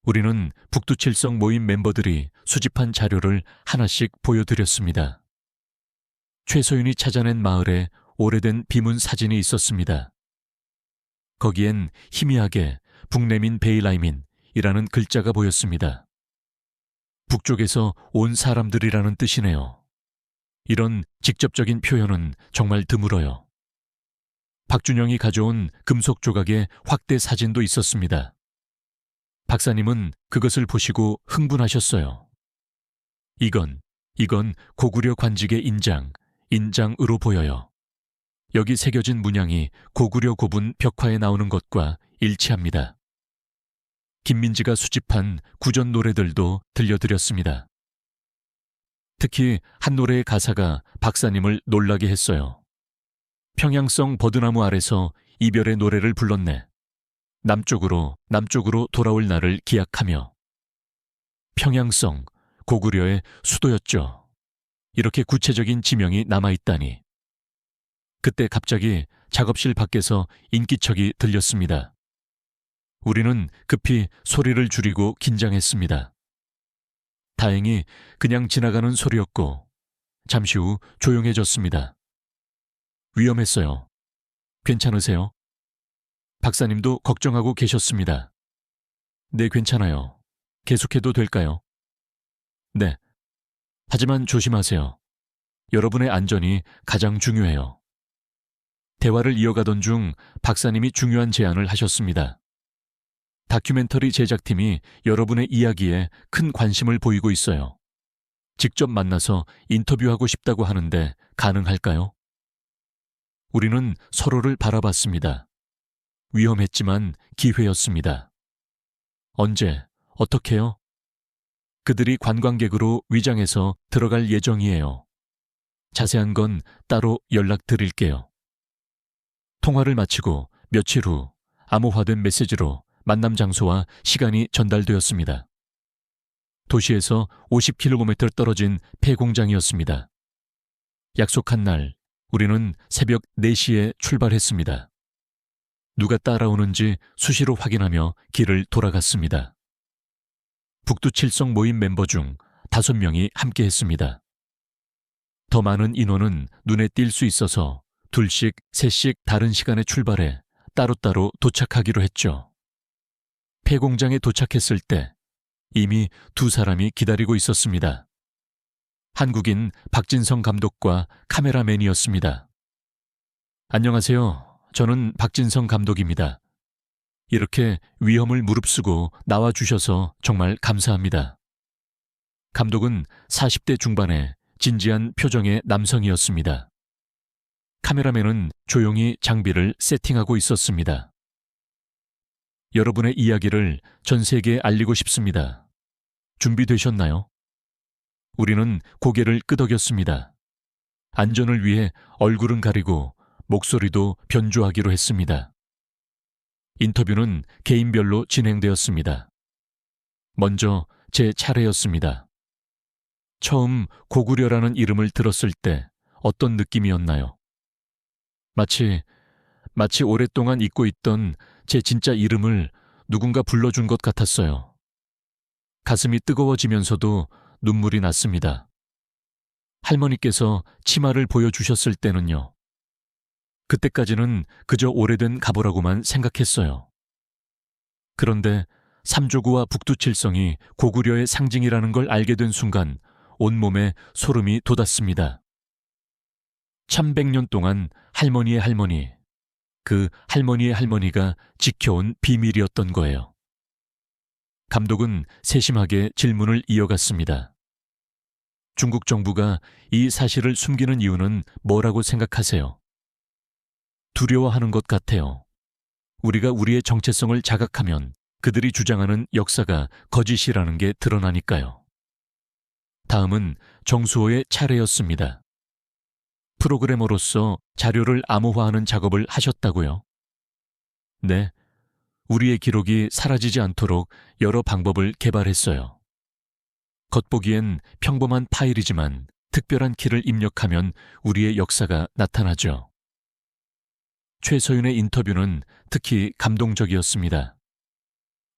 우리는 북두칠성 모임 멤버들이 수집한 자료를 하나씩 보여드렸습니다. 최소윤이 찾아낸 마을에 오래된 비문 사진이 있었습니다. 거기엔 희미하게 북레민 베일라이민이라는 글자가 보였습니다. 북쪽에서 온 사람들이라는 뜻이네요. 이런 직접적인 표현은 정말 드물어요. 박준영이 가져온 금속 조각의 확대 사진도 있었습니다. 박사님은 그것을 보시고 흥분하셨어요. 이건 고구려 관직의 인장으로 보여요. 여기 새겨진 문양이 고구려 고분 벽화에 나오는 것과 일치합니다. 김민지가 수집한 구전 노래들도 들려드렸습니다. 특히 한 노래의 가사가 박사님을 놀라게 했어요. 평양성 버드나무 아래서 이별의 노래를 불렀네. 남쪽으로 돌아올 날을 기약하며. 평양성, 고구려의 수도였죠. 이렇게 구체적인 지명이 남아있다니. 그때 갑자기 작업실 밖에서 인기척이 들렸습니다. 우리는 급히 소리를 줄이고 긴장했습니다. 다행히 그냥 지나가는 소리였고 잠시 후 조용해졌습니다. 위험했어요. 괜찮으세요? 박사님도 걱정하고 계셨습니다. 네, 괜찮아요. 계속해도 될까요? 네. 하지만 조심하세요. 여러분의 안전이 가장 중요해요. 대화를 이어가던 중 박사님이 중요한 제안을 하셨습니다. 다큐멘터리 제작팀이 여러분의 이야기에 큰 관심을 보이고 있어요. 직접 만나서 인터뷰하고 싶다고 하는데 가능할까요? 우리는 서로를 바라봤습니다. 위험했지만 기회였습니다. 언제, 어떻게요? 그들이 관광객으로 위장해서 들어갈 예정이에요. 자세한 건 따로 연락드릴게요. 통화를 마치고 며칠 후 암호화된 메시지로 만남 장소와 시간이 전달되었습니다. 도시에서 50km 떨어진 폐공장이었습니다. 약속한 날, 우리는 새벽 4시에 출발했습니다. 누가 따라오는지 수시로 확인하며 길을 돌아갔습니다. 북두칠성 모임 멤버 중 5명이 함께했습니다. 더 많은 인원은 눈에 띌 수 있어서 2씩, 3씩 다른 시간에 출발해 따로따로 도착하기로 했죠. 폐공장에 도착했을 때 이미 2사람이 기다리고 있었습니다. 한국인 박진성 감독과 카메라맨이었습니다. 안녕하세요. 저는 박진성 감독입니다. 이렇게 위험을 무릅쓰고 나와주셔서 정말 감사합니다. 감독은 40대 중반의 진지한 표정의 남성이었습니다. 카메라맨은 조용히 장비를 세팅하고 있었습니다. 여러분의 이야기를 전 세계에 알리고 싶습니다. 준비되셨나요? 우리는 고개를 끄덕였습니다. 안전을 위해 얼굴은 가리고 목소리도 변조하기로 했습니다. 인터뷰는 개인별로 진행되었습니다. 먼저 제 차례였습니다. 처음 고구려라는 이름을 들었을 때 어떤 느낌이었나요? 마치 오랫동안 잊고 있던 제 진짜 이름을 누군가 불러준 것 같았어요. 가슴이 뜨거워지면서도 눈물이 났습니다. 할머니께서 치마를 보여주셨을 때는요. 그때까지는 그저 오래된 가보라고만 생각했어요. 그런데 삼조구와 북두칠성이 고구려의 상징이라는 걸 알게 된 순간 온몸에 소름이 돋았습니다. 1100년 동안 할머니의 할머니, 그 할머니의 할머니가 지켜온 비밀이었던 거예요. 감독은 세심하게 질문을 이어갔습니다. 중국 정부가 이 사실을 숨기는 이유는 뭐라고 생각하세요? 두려워하는 것 같아요. 우리가 우리의 정체성을 자각하면 그들이 주장하는 역사가 거짓이라는 게 드러나니까요. 다음은 정수호의 차례였습니다. 프로그래머로서 자료를 암호화하는 작업을 하셨다고요? 네, 우리의 기록이 사라지지 않도록 여러 방법을 개발했어요. 겉보기엔 평범한 파일이지만 특별한 키를 입력하면 우리의 역사가 나타나죠. 최서윤의 인터뷰는 특히 감동적이었습니다.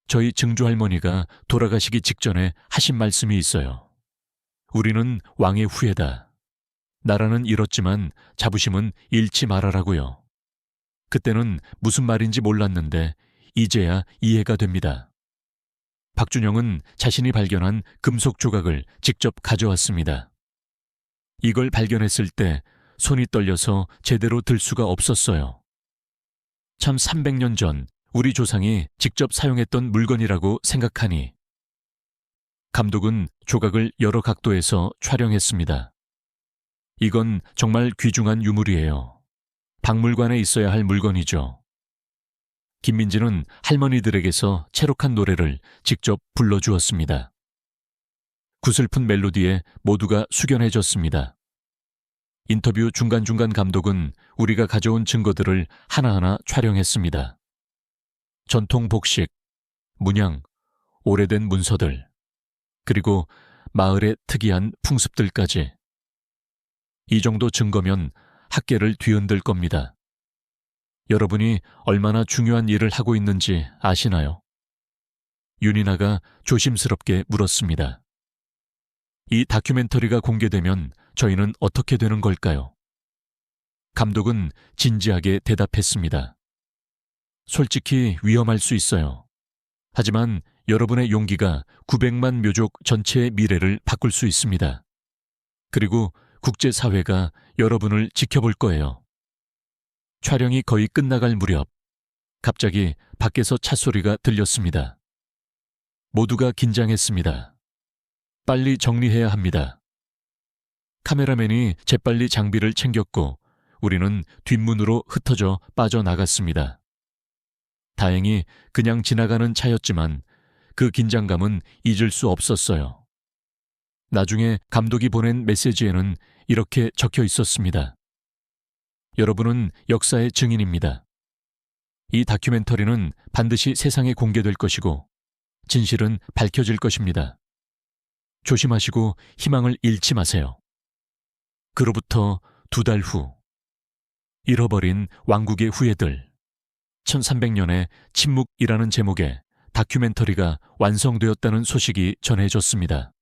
저희 증조할머니가 돌아가시기 직전에 하신 말씀이 있어요. 우리는 왕의 후예다. 나라는 잃었지만 자부심은 잃지 말아라고요. 그때는 무슨 말인지 몰랐는데 이제야 이해가 됩니다. 박준영은 자신이 발견한 금속 조각을 직접 가져왔습니다. 이걸 발견했을 때 손이 떨려서 제대로 들 수가 없었어요. 참 300년 전 우리 조상이 직접 사용했던 물건이라고 생각하니. 감독은 조각을 여러 각도에서 촬영했습니다. 이건 정말 귀중한 유물이에요. 박물관에 있어야 할 물건이죠. 김민지는 할머니들에게서 채록한 노래를 직접 불러주었습니다. 구슬픈 멜로디에 모두가 숙연해졌습니다. 인터뷰 중간중간 감독은 우리가 가져온 증거들을 하나하나 촬영했습니다. 전통 복식, 문양, 오래된 문서들, 그리고 마을의 특이한 풍습들까지. 이 정도 증거면 학계를 뒤흔들 겁니다. 여러분이 얼마나 중요한 일을 하고 있는지 아시나요? 윤이나가 조심스럽게 물었습니다. 이 다큐멘터리가 공개되면 저희는 어떻게 되는 걸까요? 감독은 진지하게 대답했습니다. 솔직히 위험할 수 있어요. 하지만 여러분의 용기가 900만 묘족 전체의 미래를 바꿀 수 있습니다. 그리고 국제사회가 여러분을 지켜볼 거예요. 촬영이 거의 끝나갈 무렵 갑자기 밖에서 찻소리가 들렸습니다. 모두가 긴장했습니다. 빨리 정리해야 합니다. 카메라맨이 재빨리 장비를 챙겼고 우리는 뒷문으로 흩어져 빠져나갔습니다. 다행히 그냥 지나가는 차였지만 그 긴장감은 잊을 수 없었어요. 나중에 감독이 보낸 메시지에는 이렇게 적혀 있었습니다. 여러분은 역사의 증인입니다. 이 다큐멘터리는 반드시 세상에 공개될 것이고 진실은 밝혀질 것입니다. 조심하시고 희망을 잃지 마세요. 그로부터 2달 후, 잃어버린 왕국의 후예들, 1300년의 침묵이라는 제목의 다큐멘터리가 완성되었다는 소식이 전해졌습니다.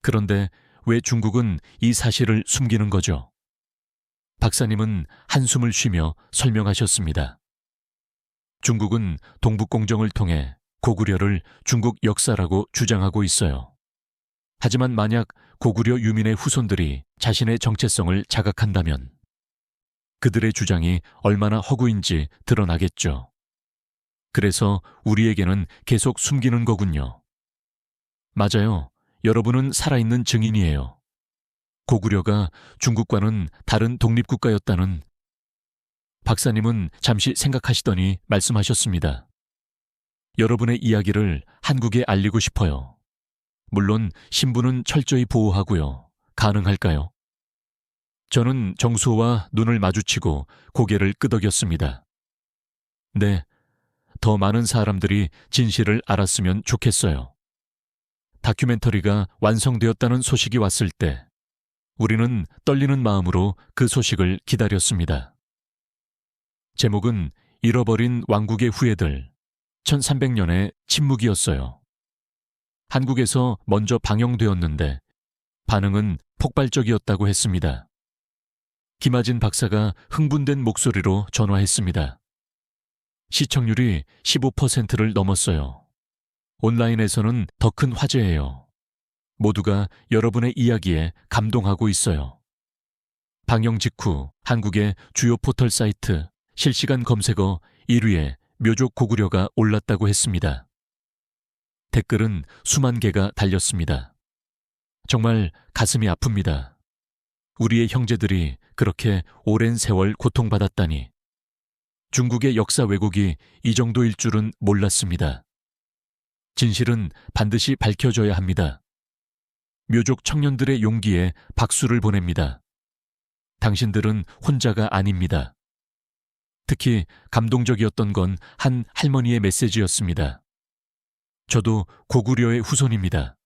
그런데 왜 중국은 이 사실을 숨기는 거죠? 박사님은 한숨을 쉬며 설명하셨습니다. 중국은 동북공정을 통해 고구려를 중국 역사라고 주장하고 있어요. 하지만 만약 고구려 유민의 후손들이 자신의 정체성을 자각한다면 그들의 주장이 얼마나 허구인지 드러나겠죠. 그래서 우리에게는 계속 숨기는 거군요. 맞아요. 여러분은 살아있는 증인이에요. 고구려가 중국과는 다른 독립국가였다는. 박사님은 잠시 생각하시더니 말씀하셨습니다. 여러분의 이야기를 한국에 알리고 싶어요. 물론 신분은 철저히 보호하고요. 가능할까요? 저는 정수호와 눈을 마주치고 고개를 끄덕였습니다. 네, 더 많은 사람들이 진실을 알았으면 좋겠어요. 다큐멘터리가 완성되었다는 소식이 왔을 때 우리는 떨리는 마음으로 그 소식을 기다렸습니다. 제목은 잃어버린 왕국의 후예들, 1300년의 침묵이었어요. 한국에서 먼저 방영되었는데 반응은 폭발적이었다고 했습니다. 김하진 박사가 흥분된 목소리로 전화했습니다. 시청률이 15%를 넘었어요. 온라인에서는 더 큰 화제예요. 모두가 여러분의 이야기에 감동하고 있어요. 방영 직후 한국의 주요 포털 사이트 실시간 검색어 1위에 묘족 고구려가 올랐다고 했습니다. 댓글은 수만 개가 달렸습니다. 정말 가슴이 아픕니다. 우리의 형제들이 그렇게 오랜 세월 고통받았다니. 중국의 역사 왜곡이 이 정도일 줄은 몰랐습니다. 진실은 반드시 밝혀져야 합니다. 묘족 청년들의 용기에 박수를 보냅니다. 당신들은 혼자가 아닙니다. 특히 감동적이었던 건 한 할머니의 메시지였습니다. 저도 고구려의 후손입니다.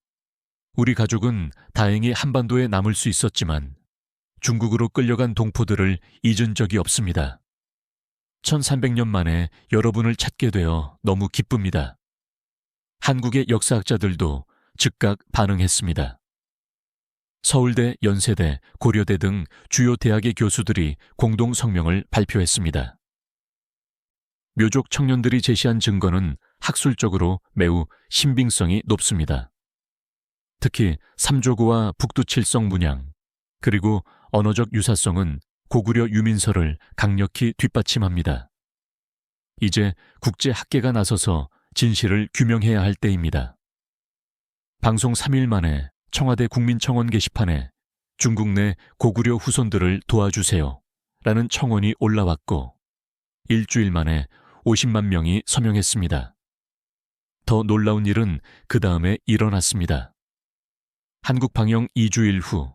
우리 가족은 다행히 한반도에 남을 수 있었지만 중국으로 끌려간 동포들을 잊은 적이 없습니다. 1300년 만에 여러분을 찾게 되어 너무 기쁩니다. 한국의 역사학자들도 즉각 반응했습니다. 서울대, 연세대, 고려대 등 주요 대학의 교수들이 공동 성명을 발표했습니다. 묘족 청년들이 제시한 증거는 학술적으로 매우 신빙성이 높습니다. 특히 삼조고와 북두칠성 문양, 그리고 언어적 유사성은 고구려 유민설을 강력히 뒷받침합니다. 이제 국제학계가 나서서 진실을 규명해야 할 때입니다. 방송 3일 만에 청와대 국민청원 게시판에 중국 내 고구려 후손들을 도와주세요 라는 청원이 올라왔고 일주일 만에 50만 명이 서명했습니다. 더 놀라운 일은 그 다음에 일어났습니다. 한국 방영 2주일 후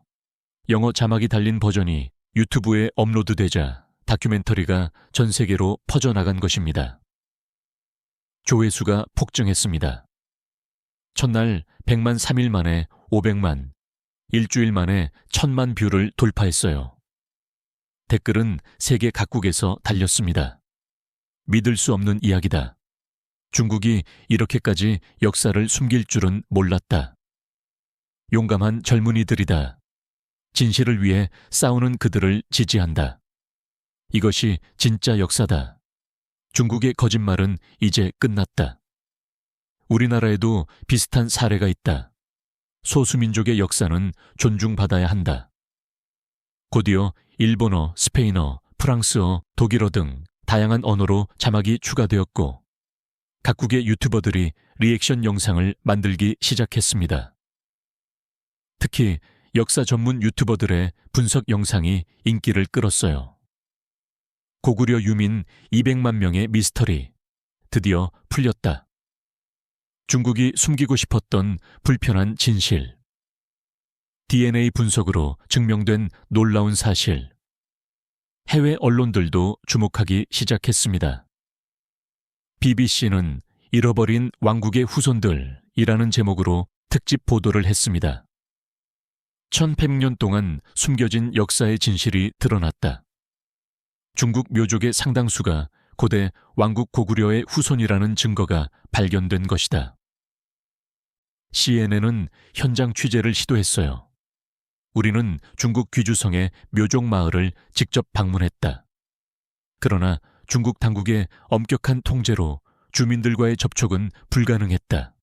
영어 자막이 달린 버전이 유튜브에 업로드되자 다큐멘터리가 전 세계로 퍼져나간 것입니다. 조회수가 폭증했습니다. 첫날 100만 3일 만에 500만, 일주일 만에 1000만 뷰를 돌파했어요. 댓글은 세계 각국에서 달렸습니다. 믿을 수 없는 이야기다. 중국이 이렇게까지 역사를 숨길 줄은 몰랐다. 용감한 젊은이들이다. 진실을 위해 싸우는 그들을 지지한다. 이것이 진짜 역사다. 중국의 거짓말은 이제 끝났다. 우리나라에도 비슷한 사례가 있다. 소수민족의 역사는 존중받아야 한다. 곧이어 일본어, 스페인어, 프랑스어, 독일어 등 다양한 언어로 자막이 추가되었고 각국의 유튜버들이 리액션 영상을 만들기 시작했습니다. 특히 역사 전문 유튜버들의 분석 영상이 인기를 끌었어요. 고구려 유민 200만 명의 미스터리 드디어 풀렸다. 중국이 숨기고 싶었던 불편한 진실. DNA 분석으로 증명된 놀라운 사실. 해외 언론들도 주목하기 시작했습니다. BBC는 잃어버린 왕국의 후손들이라는 제목으로 특집 보도를 했습니다. 1100년 동안 숨겨진 역사의 진실이 드러났다. 중국 묘족의 상당수가 고대 왕국 고구려의 후손이라는 증거가 발견된 것이다. CNN은 현장 취재를 시도했어요. 우리는 중국 귀주성의 묘족 마을을 직접 방문했다. 그러나 중국 당국의 엄격한 통제로 주민들과의 접촉은 불가능했다.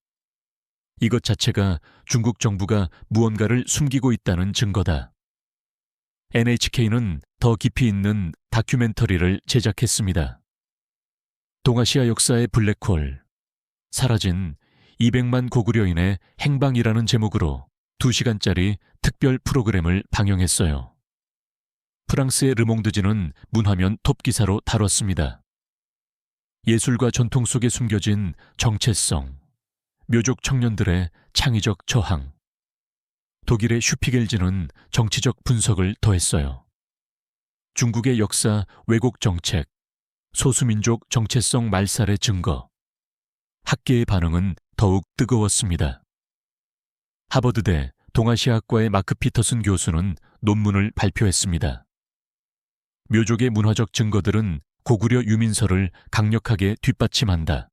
이것 자체가 중국 정부가 무언가를 숨기고 있다는 증거다. NHK는 더 깊이 있는 다큐멘터리를 제작했습니다. 동아시아 역사의 블랙홀, 사라진 200만 고구려인의 행방이라는 제목으로 2시간짜리 특별 프로그램을 방영했어요. 프랑스의 르몽드지는 문화면 톱기사로 다뤘습니다. 예술과 전통 속에 숨겨진 정체성, 묘족 청년들의 창의적 저항. 독일의 슈피겔지는 정치적 분석을 더했어요. 중국의 역사 왜곡 정책, 소수민족 정체성 말살의 증거. 학계의 반응은 더욱 뜨거웠습니다. 하버드대 동아시아학과의 마크 피터슨 교수는 논문을 발표했습니다. 묘족의 문화적 증거들은 고구려 유민설을 강력하게 뒷받침한다.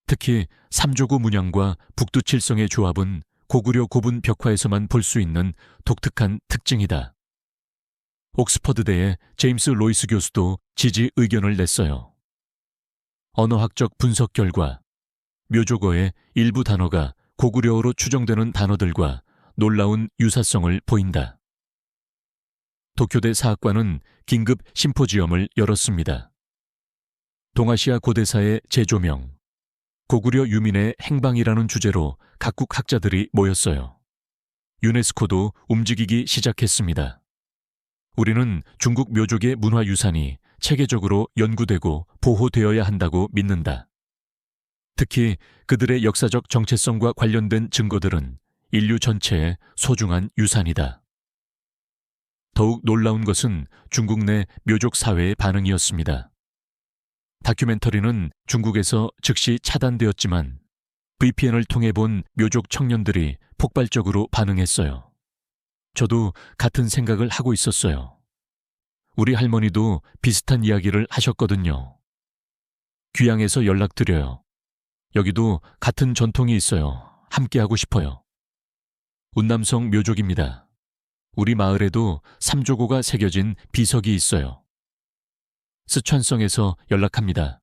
특히 삼조구 문양과 북두칠성의 조합은 고구려 고분 벽화에서만 볼 수 있는 독특한 특징이다. 옥스퍼드대의 제임스 로이스 교수도 지지 의견을 냈어요. 언어학적 분석 결과 묘족어의 일부 단어가 고구려어로 추정되는 단어들과 놀라운 유사성을 보인다. 도쿄대 사학과는 긴급 심포지엄을 열었습니다. 동아시아 고대사의 재조명, 고구려 유민의 행방이라는 주제로 각국 학자들이 모였어요. 유네스코도 움직이기 시작했습니다. 우리는 중국 묘족의 문화유산이 체계적으로 연구되고 보호되어야 한다고 믿는다. 특히 그들의 역사적 정체성과 관련된 증거들은 인류 전체의 소중한 유산이다. 더욱 놀라운 것은 중국 내 묘족 사회의 반응이었습니다. 다큐멘터리는 중국에서 즉시 차단되었지만 VPN을 통해 본 묘족 청년들이 폭발적으로 반응했어요. 저도 같은 생각을 하고 있었어요. 우리 할머니도 비슷한 이야기를 하셨거든요. 귀양에서 연락드려요. 여기도 같은 전통이 있어요. 함께하고 싶어요. 운남성 묘족입니다. 우리 마을에도 삼조고가 새겨진 비석이 있어요. 스촨성에서 연락합니다.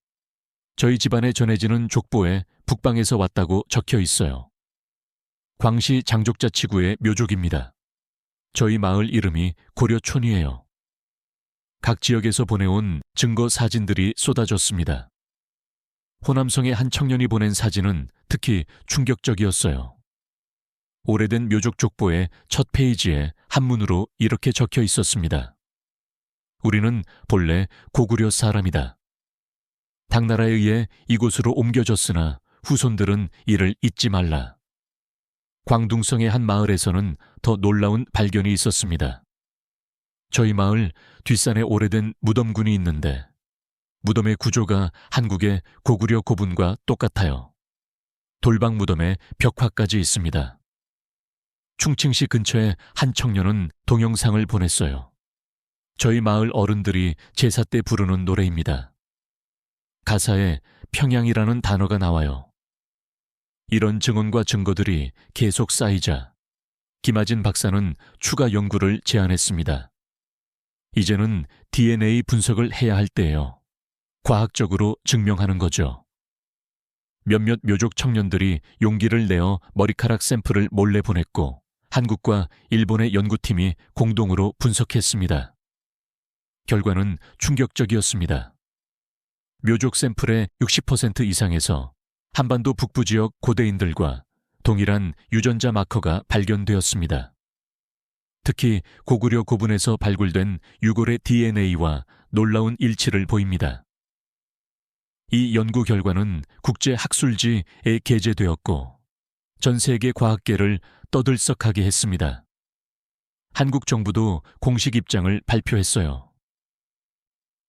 저희 집안에 전해지는 족보에 북방에서 왔다고 적혀 있어요. 광시 장족자치구의 묘족입니다. 저희 마을 이름이 고려촌이에요. 각 지역에서 보내온 증거 사진들이 쏟아졌습니다. 호남성의 한 청년이 보낸 사진은 특히 충격적이었어요. 오래된 묘족 족보의 첫 페이지에 한문으로 이렇게 적혀 있었습니다. 우리는 본래 고구려 사람이다. 당나라에 의해 이곳으로 옮겨졌으나 후손들은 이를 잊지 말라. 광둥성의 한 마을에서는 더 놀라운 발견이 있었습니다. 저희 마을 뒷산에 오래된 무덤군이 있는데 무덤의 구조가 한국의 고구려 고분과 똑같아요. 돌방 무덤에 벽화까지 있습니다. 충칭시 근처에 한 청년은 동영상을 보냈어요. 저희 마을 어른들이 제사 때 부르는 노래입니다. 가사에 평양이라는 단어가 나와요. 이런 증언과 증거들이 계속 쌓이자 김하진 박사는 추가 연구를 제안했습니다. 이제는 DNA 분석을 해야 할 때예요. 과학적으로 증명하는 거죠. 몇몇 묘족 청년들이 용기를 내어 머리카락 샘플을 몰래 보냈고 한국과 일본의 연구팀이 공동으로 분석했습니다. 결과는 충격적이었습니다. 묘족 샘플의 60% 이상에서 한반도 북부 지역 고대인들과 동일한 유전자 마커가 발견되었습니다. 특히 고구려 고분에서 발굴된 유골의 DNA와 놀라운 일치를 보입니다. 이 연구 결과는 국제학술지에 게재되었고 전 세계 과학계를 떠들썩하게 했습니다. 한국 정부도 공식 입장을 발표했어요.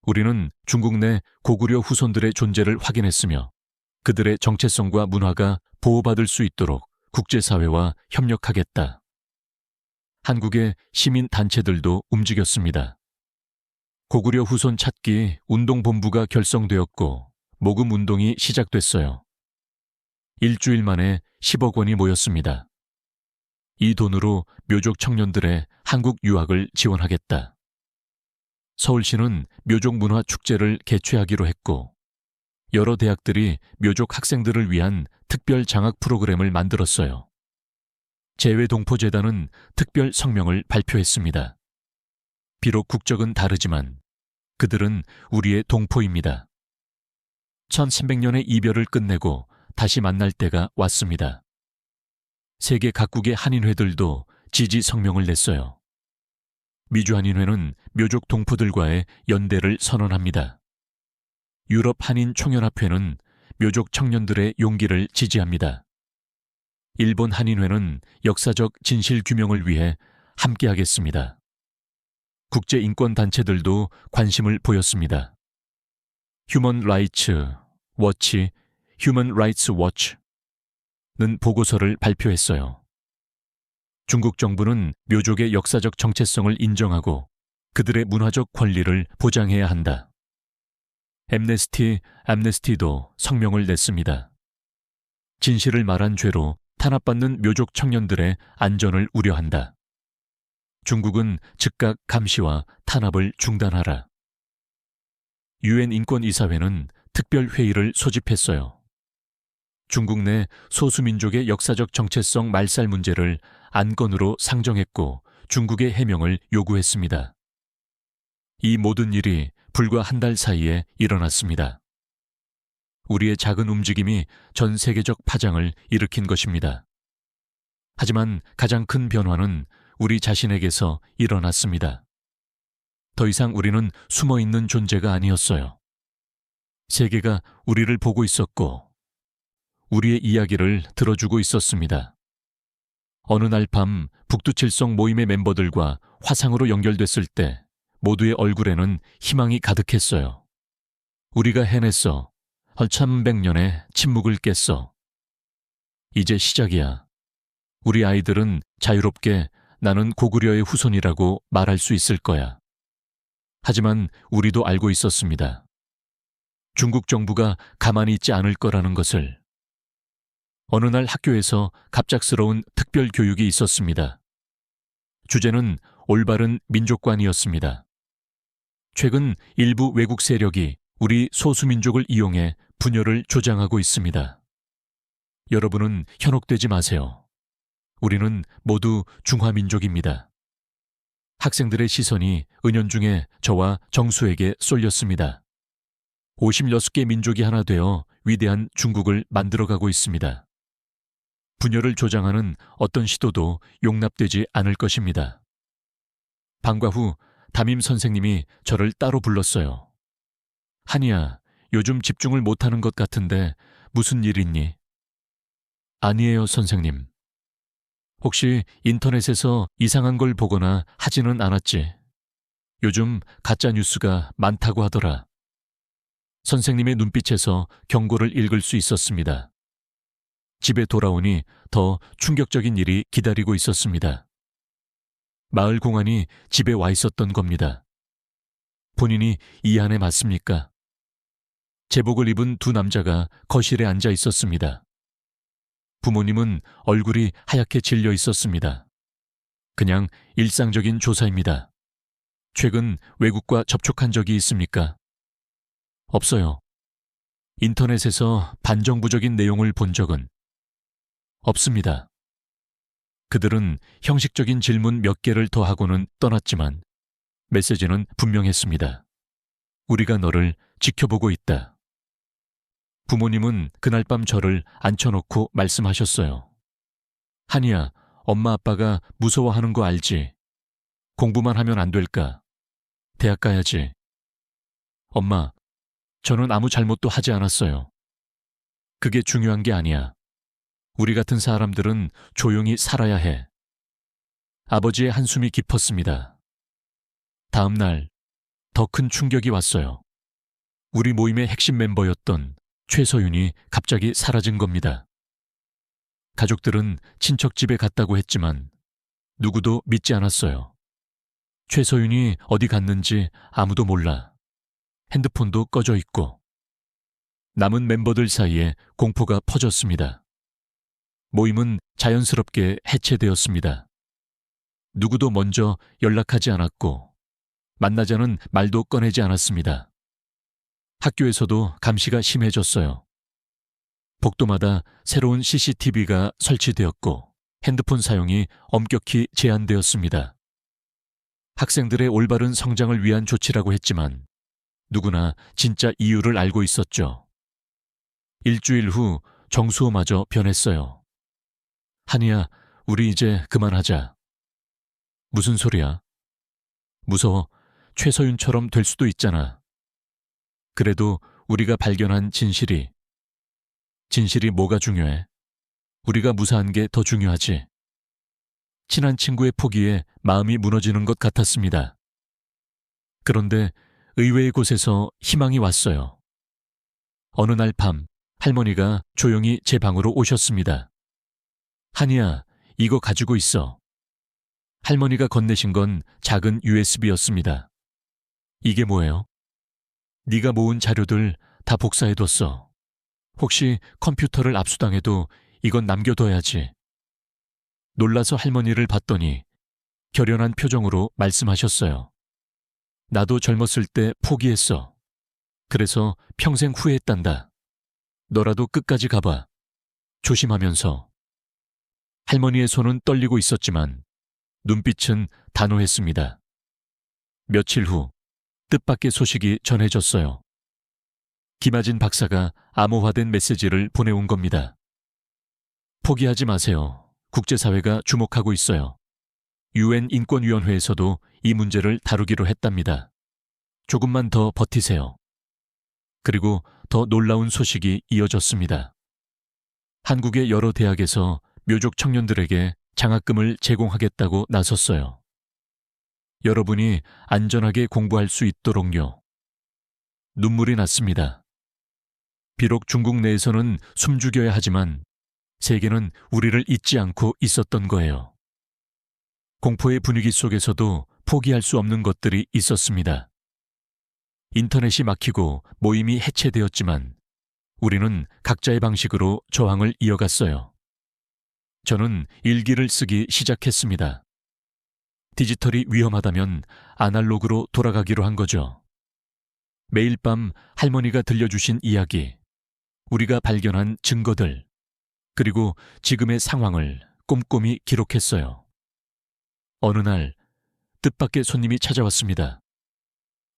우리는 중국 내 고구려 후손들의 존재를 확인했으며 그들의 정체성과 문화가 보호받을 수 있도록 국제사회와 협력하겠다. 한국의 시민단체들도 움직였습니다. 고구려 후손 찾기 운동본부가 결성되었고 모금 운동이 시작됐어요. 일주일 만에 10억 원이 모였습니다. 이 돈으로 묘족 청년들의 한국 유학을 지원하겠다. 서울시는 묘족 문화 축제를 개최하기로 했고 여러 대학들이 묘족 학생들을 위한 특별 장학 프로그램을 만들었어요. 재외동포재단은 특별 성명을 발표했습니다. 비록 국적은 다르지만 그들은 우리의 동포입니다. 1300년의 이별을 끝내고 다시 만날 때가 왔습니다. 세계 각국의 한인회들도 지지 성명을 냈어요. 미주한인회는 묘족 동포들과의 연대를 선언합니다. 유럽 한인 총연합회는 묘족 청년들의 용기를 지지합니다. 일본 한인회는 역사적 진실 규명을 위해 함께하겠습니다. 국제인권단체들도 관심을 보였습니다. 휴먼 라이츠 워치, 휴먼 라이츠 워치는 보고서를 발표했어요. 중국 정부는 묘족의 역사적 정체성을 인정하고 그들의 문화적 권리를 보장해야 한다. 암네스티도 성명을 냈습니다. 진실을 말한 죄로 탄압받는 묘족 청년들의 안전을 우려한다. 중국은 즉각 감시와 탄압을 중단하라. 유엔 인권이사회는 특별회의를 소집했어요. 중국 내 소수민족의 역사적 정체성 말살 문제를 안건으로 상정했고 중국의 해명을 요구했습니다. 이 모든 일이 불과 한 달 사이에 일어났습니다. 우리의 작은 움직임이 전 세계적 파장을 일으킨 것입니다. 하지만 가장 큰 변화는 우리 자신에게서 일어났습니다. 더 이상 우리는 숨어있는 존재가 아니었어요. 세계가 우리를 보고 있었고 우리의 이야기를 들어주고 있었습니다. 어느 날 밤 북두칠성 모임의 멤버들과 화상으로 연결됐을 때 모두의 얼굴에는 희망이 가득했어요. 우리가 해냈어. 1300년의 침묵을 깼어. 이제 시작이야. 우리 아이들은 자유롭게 나는 고구려의 후손이라고 말할 수 있을 거야. 하지만 우리도 알고 있었습니다. 중국 정부가 가만히 있지 않을 거라는 것을. 어느 날 학교에서 갑작스러운 특별 교육이 있었습니다. 주제는 올바른 민족관이었습니다. 최근 일부 외국 세력이 우리 소수민족을 이용해 분열을 조장하고 있습니다. 여러분은 현혹되지 마세요. 우리는 모두 중화민족입니다. 학생들의 시선이 은연중에 저와 정수에게 쏠렸습니다. 56개 민족이 하나 되어 위대한 중국을 만들어가고 있습니다. 분열을 조장하는 어떤 시도도 용납되지 않을 것입니다. 방과 후 담임 선생님이 저를 따로 불렀어요. 한이야, 요즘 집중을 못하는 것 같은데 무슨 일 있니? 아니에요, 선생님. 혹시 인터넷에서 이상한 걸 보거나 하지는 않았지? 요즘 가짜 뉴스가 많다고 하더라. 선생님의 눈빛에서 경고를 읽을 수 있었습니다. 집에 돌아오니 더 충격적인 일이 기다리고 있었습니다. 마을 공안이 집에 와 있었던 겁니다. 본인이 이 안에 맞습니까? 제복을 입은 두 남자가 거실에 앉아 있었습니다. 부모님은 얼굴이 하얗게 질려 있었습니다. 그냥 일상적인 조사입니다. 최근 외국과 접촉한 적이 있습니까? 없어요. 인터넷에서 반정부적인 내용을 본 적은 없습니다. 그들은 형식적인 질문 몇 개를 더하고는 떠났지만 메시지는 분명했습니다. 우리가 너를 지켜보고 있다. 부모님은 그날 밤 저를 앉혀놓고 말씀하셨어요. 한이야, 엄마 아빠가 무서워하는 거 알지? 공부만 하면 안 될까? 대학 가야지. 엄마, 저는 아무 잘못도 하지 않았어요. 그게 중요한 게 아니야. 우리 같은 사람들은 조용히 살아야 해. 아버지의 한숨이 깊었습니다. 다음 날, 더 큰 충격이 왔어요. 우리 모임의 핵심 멤버였던 최서윤이 갑자기 사라진 겁니다. 가족들은 친척 집에 갔다고 했지만 누구도 믿지 않았어요. 최서윤이 어디 갔는지 아무도 몰라. 핸드폰도 꺼져 있고. 남은 멤버들 사이에 공포가 퍼졌습니다. 모임은 자연스럽게 해체되었습니다. 누구도 먼저 연락하지 않았고 만나자는 말도 꺼내지 않았습니다. 학교에서도 감시가 심해졌어요. 복도마다 새로운 CCTV가 설치되었고 핸드폰 사용이 엄격히 제한되었습니다. 학생들의 올바른 성장을 위한 조치라고 했지만 누구나 진짜 이유를 알고 있었죠. 일주일 후 정수호마저 변했어요. 한이야, 우리 이제 그만하자. 무슨 소리야? 무서워. 최서윤처럼 될 수도 있잖아. 그래도 우리가 발견한 진실이 뭐가 중요해? 우리가 무사한 게 더 중요하지. 친한 친구의 포기에 마음이 무너지는 것 같았습니다. 그런데 의외의 곳에서 희망이 왔어요. 어느 날 밤 할머니가 조용히 제 방으로 오셨습니다. 한이야, 이거 가지고 있어. 할머니가 건네신 건 작은 USB였습니다. 이게 뭐예요? 네가 모은 자료들 다 복사해뒀어. 혹시 컴퓨터를 압수당해도 이건 남겨둬야지. 놀라서 할머니를 봤더니 결연한 표정으로 말씀하셨어요. 나도 젊었을 때 포기했어. 그래서 평생 후회했단다. 너라도 끝까지 가봐. 조심하면서. 할머니의 손은 떨리고 있었지만 눈빛은 단호했습니다. 며칠 후 뜻밖의 소식이 전해졌어요. 김아진 박사가 암호화된 메시지를 보내온 겁니다. 포기하지 마세요. 국제사회가 주목하고 있어요. UN 인권위원회에서도 이 문제를 다루기로 했답니다. 조금만 더 버티세요. 그리고 더 놀라운 소식이 이어졌습니다. 한국의 여러 대학에서 묘족 청년들에게 장학금을 제공하겠다고 나섰어요. 여러분이 안전하게 공부할 수 있도록요. 눈물이 났습니다. 비록 중국 내에서는 숨죽여야 하지만 세계는 우리를 잊지 않고 있었던 거예요. 공포의 분위기 속에서도 포기할 수 없는 것들이 있었습니다. 인터넷이 막히고 모임이 해체되었지만 우리는 각자의 방식으로 저항을 이어갔어요. 저는 일기를 쓰기 시작했습니다. 디지털이 위험하다면 아날로그로 돌아가기로 한 거죠. 매일 밤 할머니가 들려주신 이야기, 우리가 발견한 증거들, 그리고 지금의 상황을 꼼꼼히 기록했어요. 어느 날 뜻밖의 손님이 찾아왔습니다.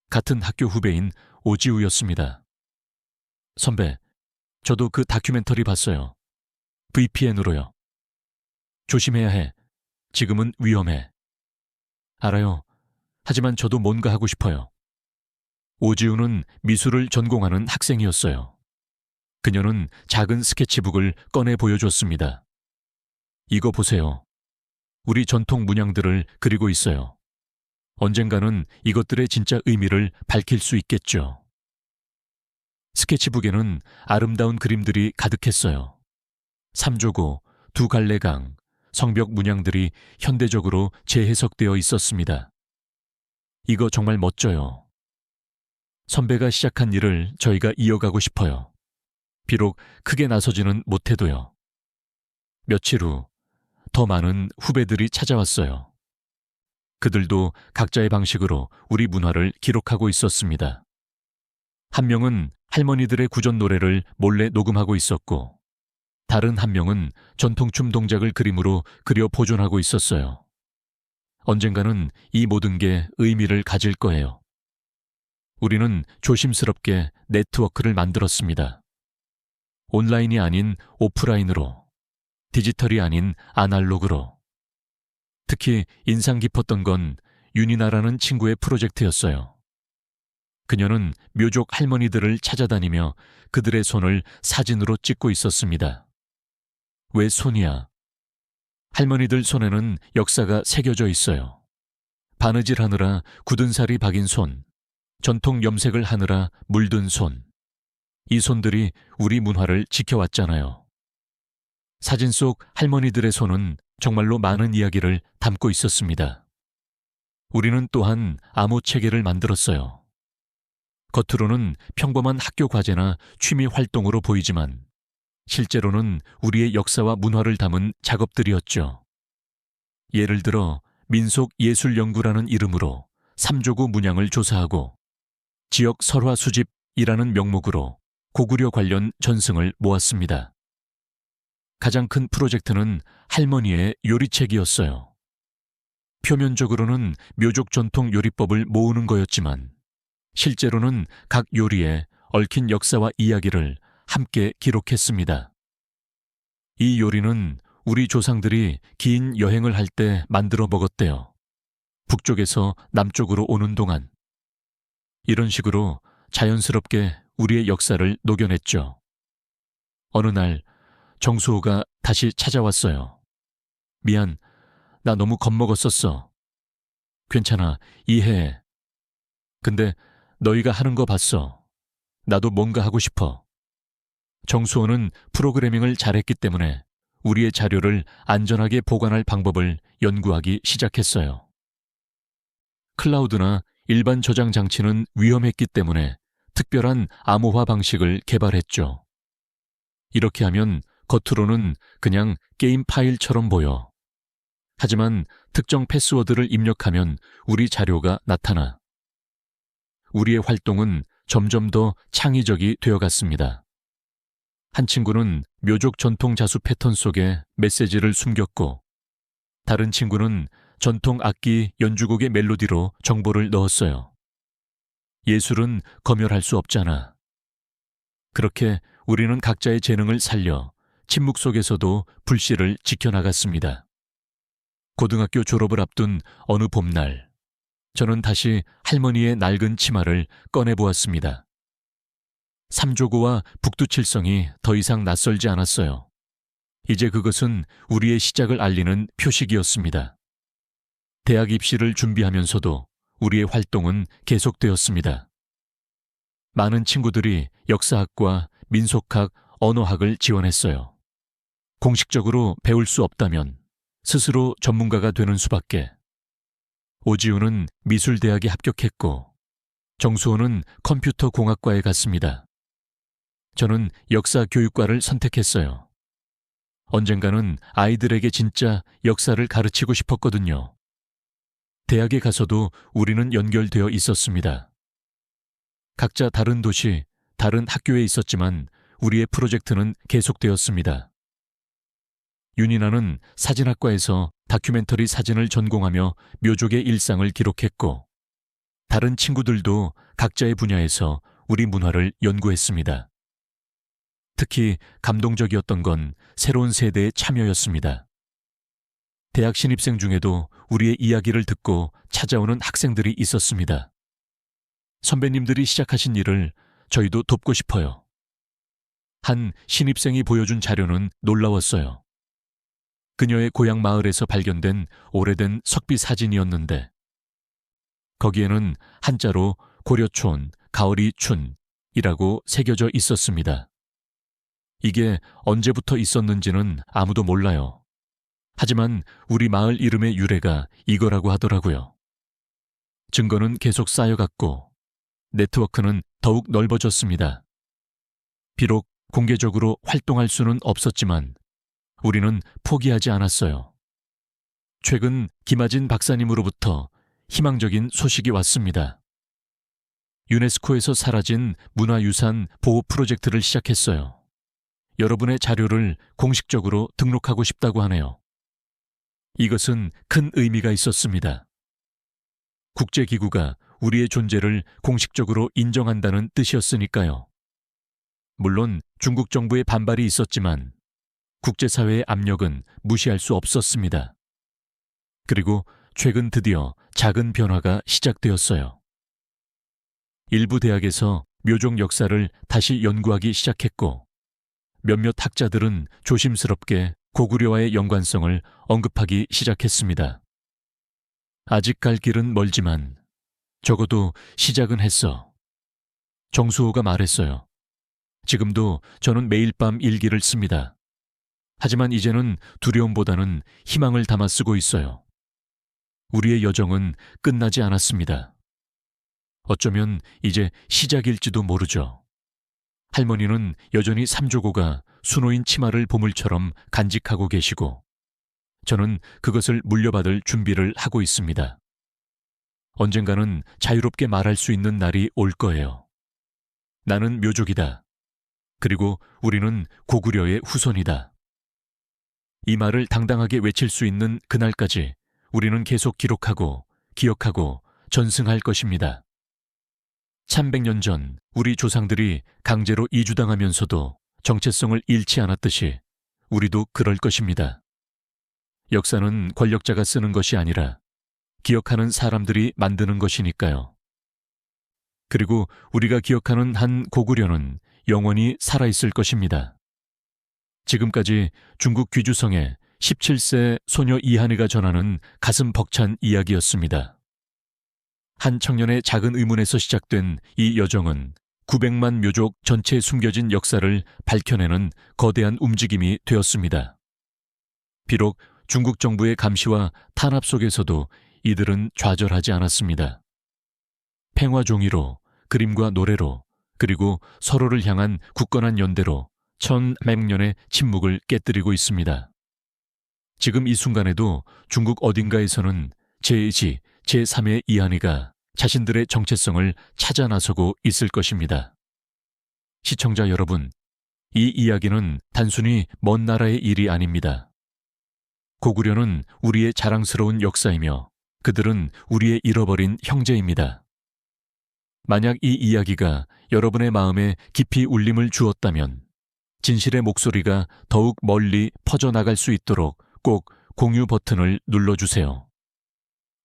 같은 학교 후배인 오지우였습니다. 선배, 저도 그 다큐멘터리 봤어요. VPN으로요. 조심해야 해. 지금은 위험해. 알아요. 하지만 저도 뭔가 하고 싶어요. 오지우는 미술을 전공하는 학생이었어요. 그녀는 작은 스케치북을 꺼내 보여줬습니다. 이거 보세요. 우리 전통 문양들을 그리고 있어요. 언젠가는 이것들의 진짜 의미를 밝힐 수 있겠죠. 스케치북에는 아름다운 그림들이 가득했어요. 삼조고, 두 갈래 강, 성벽 문양들이 현대적으로 재해석되어 있었습니다. 이거 정말 멋져요. 선배가 시작한 일을 저희가 이어가고 싶어요. 비록 크게 나서지는 못해도요. 며칠 후 더 많은 후배들이 찾아왔어요. 그들도 각자의 방식으로 우리 문화를 기록하고 있었습니다. 한 명은 할머니들의 구전 노래를 몰래 녹음하고 있었고, 다른 한 명은 전통춤 동작을 그림으로 그려 보존하고 있었어요. 언젠가는 이 모든 게 의미를 가질 거예요. 우리는 조심스럽게 네트워크를 만들었습니다. 온라인이 아닌 오프라인으로, 디지털이 아닌 아날로그로. 특히 인상 깊었던 건 윤이나라는 친구의 프로젝트였어요. 그녀는 묘족 할머니들을 찾아다니며 그들의 손을 사진으로 찍고 있었습니다. 왜 손이야? 할머니들 손에는 역사가 새겨져 있어요. 바느질 하느라 굳은 살이 박인 손, 전통 염색을 하느라 물든 손. 이 손들이 우리 문화를 지켜왔잖아요. 사진 속 할머니들의 손은 정말로 많은 이야기를 담고 있었습니다. 우리는 또한 암호 체계를 만들었어요. 겉으로는 평범한 학교 과제나 취미 활동으로 보이지만 실제로는 우리의 역사와 문화를 담은 작업들이었죠. 예를 들어 민속예술연구라는 이름으로 삼조구 문양을 조사하고 지역 설화 수집이라는 명목으로 고구려 관련 전승을 모았습니다. 가장 큰 프로젝트는 할머니의 요리책이었어요. 표면적으로는 묘족 전통 요리법을 모으는 거였지만 실제로는 각 요리에 얽힌 역사와 이야기를 함께 기록했습니다. 이 요리는 우리 조상들이 긴 여행을 할 때 만들어 먹었대요. 북쪽에서 남쪽으로 오는 동안. 이런 식으로 자연스럽게 우리의 역사를 녹여냈죠. 어느 날 정수호가 다시 찾아왔어요. 미안, 나 너무 겁먹었었어. 괜찮아, 이해해. 근데 너희가 하는 거 봤어. 나도 뭔가 하고 싶어. 정수호는 프로그래밍을 잘했기 때문에 우리의 자료를 안전하게 보관할 방법을 연구하기 시작했어요. 클라우드나 일반 저장 장치는 위험했기 때문에 특별한 암호화 방식을 개발했죠. 이렇게 하면 겉으로는 그냥 게임 파일처럼 보여. 하지만 특정 패스워드를 입력하면 우리 자료가 나타나. 우리의 활동은 점점 더 창의적이 되어갔습니다. 한 친구는 묘족 전통 자수 패턴 속에 메시지를 숨겼고, 다른 친구는 전통 악기 연주곡의 멜로디로 정보를 넣었어요. 예술은 검열할 수 없잖아. 그렇게 우리는 각자의 재능을 살려 침묵 속에서도 불씨를 지켜나갔습니다. 고등학교 졸업을 앞둔 어느 봄날, 저는 다시 할머니의 낡은 치마를 꺼내보았습니다. 삼조고와 북두칠성이 더 이상 낯설지 않았어요. 이제 그것은 우리의 시작을 알리는 표식이었습니다. 대학 입시를 준비하면서도 우리의 활동은 계속되었습니다. 많은 친구들이 역사학과 민속학, 언어학을 지원했어요. 공식적으로 배울 수 없다면 스스로 전문가가 되는 수밖에. 오지우는 미술대학에 합격했고 정수호는 컴퓨터공학과에 갔습니다. 저는 역사교육과를 선택했어요. 언젠가는 아이들에게 진짜 역사를 가르치고 싶었거든요. 대학에 가서도 우리는 연결되어 있었습니다. 각자 다른 도시, 다른 학교에 있었지만 우리의 프로젝트는 계속되었습니다. 윤이나는 사진학과에서 다큐멘터리 사진을 전공하며 묘족의 일상을 기록했고, 다른 친구들도 각자의 분야에서 우리 문화를 연구했습니다. 특히 감동적이었던 건 새로운 세대의 참여였습니다. 대학 신입생 중에도 우리의 이야기를 듣고 찾아오는 학생들이 있었습니다. 선배님들이 시작하신 일을 저희도 돕고 싶어요. 한 신입생이 보여준 자료는 놀라웠어요. 그녀의 고향 마을에서 발견된 오래된 석비 사진이었는데 거기에는 한자로 고려촌, 가을이춘이라고 새겨져 있었습니다. 이게 언제부터 있었는지는 아무도 몰라요. 하지만 우리 마을 이름의 유래가 이거라고 하더라고요. 증거는 계속 쌓여갔고 네트워크는 더욱 넓어졌습니다. 비록 공개적으로 활동할 수는 없었지만 우리는 포기하지 않았어요. 최근 김하진 박사님으로부터 희망적인 소식이 왔습니다. 유네스코에서 사라진 문화유산 보호 프로젝트를 시작했어요. 여러분의 자료를 공식적으로 등록하고 싶다고 하네요. 이것은 큰 의미가 있었습니다. 국제기구가 우리의 존재를 공식적으로 인정한다는 뜻이었으니까요. 물론 중국 정부의 반발이 있었지만 국제사회의 압력은 무시할 수 없었습니다. 그리고 최근 드디어 작은 변화가 시작되었어요. 일부 대학에서 묘족 역사를 다시 연구하기 시작했고, 몇몇 학자들은 조심스럽게 고구려와의 연관성을 언급하기 시작했습니다. 아직 갈 길은 멀지만 적어도 시작은 했어. 정수호가 말했어요. 지금도 저는 매일 밤 일기를 씁니다. 하지만 이제는 두려움보다는 희망을 담아 쓰고 있어요. 우리의 여정은 끝나지 않았습니다. 어쩌면 이제 시작일지도 모르죠. 할머니는 여전히 삼조고가 수노인 치마를 보물처럼 간직하고 계시고, 저는 그것을 물려받을 준비를 하고 있습니다. 언젠가는 자유롭게 말할 수 있는 날이 올 거예요. 나는 묘족이다. 그리고 우리는 고구려의 후손이다. 이 말을 당당하게 외칠 수 있는 그날까지 우리는 계속 기록하고 기억하고 전승할 것입니다. 1100년 전 우리 조상들이 강제로 이주당하면서도 정체성을 잃지 않았듯이 우리도 그럴 것입니다. 역사는 권력자가 쓰는 것이 아니라 기억하는 사람들이 만드는 것이니까요. 그리고 우리가 기억하는 한 고구려는 영원히 살아있을 것입니다. 지금까지 중국 귀주성의 17세 소녀 이한이가 전하는 가슴 벅찬 이야기였습니다. 한 청년의 작은 의문에서 시작된 이 여정은 900만 묘족 전체에 숨겨진 역사를 밝혀내는 거대한 움직임이 되었습니다. 비록 중국 정부의 감시와 탄압 속에서도 이들은 좌절하지 않았습니다. 팽화종이로, 그림과 노래로, 그리고 서로를 향한 굳건한 연대로 1100년의 침묵을 깨뜨리고 있습니다. 지금 이 순간에도 중국 어딘가에서는 제2지, 제3의 이한이가 자신들의 정체성을 찾아 나서고 있을 것입니다. 시청자 여러분, 이 이야기는 단순히 먼 나라의 일이 아닙니다. 고구려는 우리의 자랑스러운 역사이며 그들은 우리의 잃어버린 형제입니다. 만약 이 이야기가 여러분의 마음에 깊이 울림을 주었다면 진실의 목소리가 더욱 멀리 퍼져나갈 수 있도록 꼭 공유 버튼을 눌러주세요.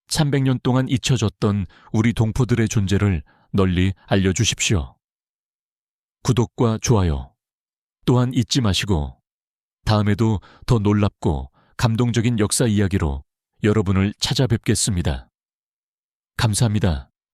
300년 동안 잊혀졌던 우리 동포들의 존재를 널리 알려주십시오. 구독과 좋아요 또한 잊지 마시고 다음에도 더 놀랍고 감동적인 역사 이야기로 여러분을 찾아뵙겠습니다. 감사합니다.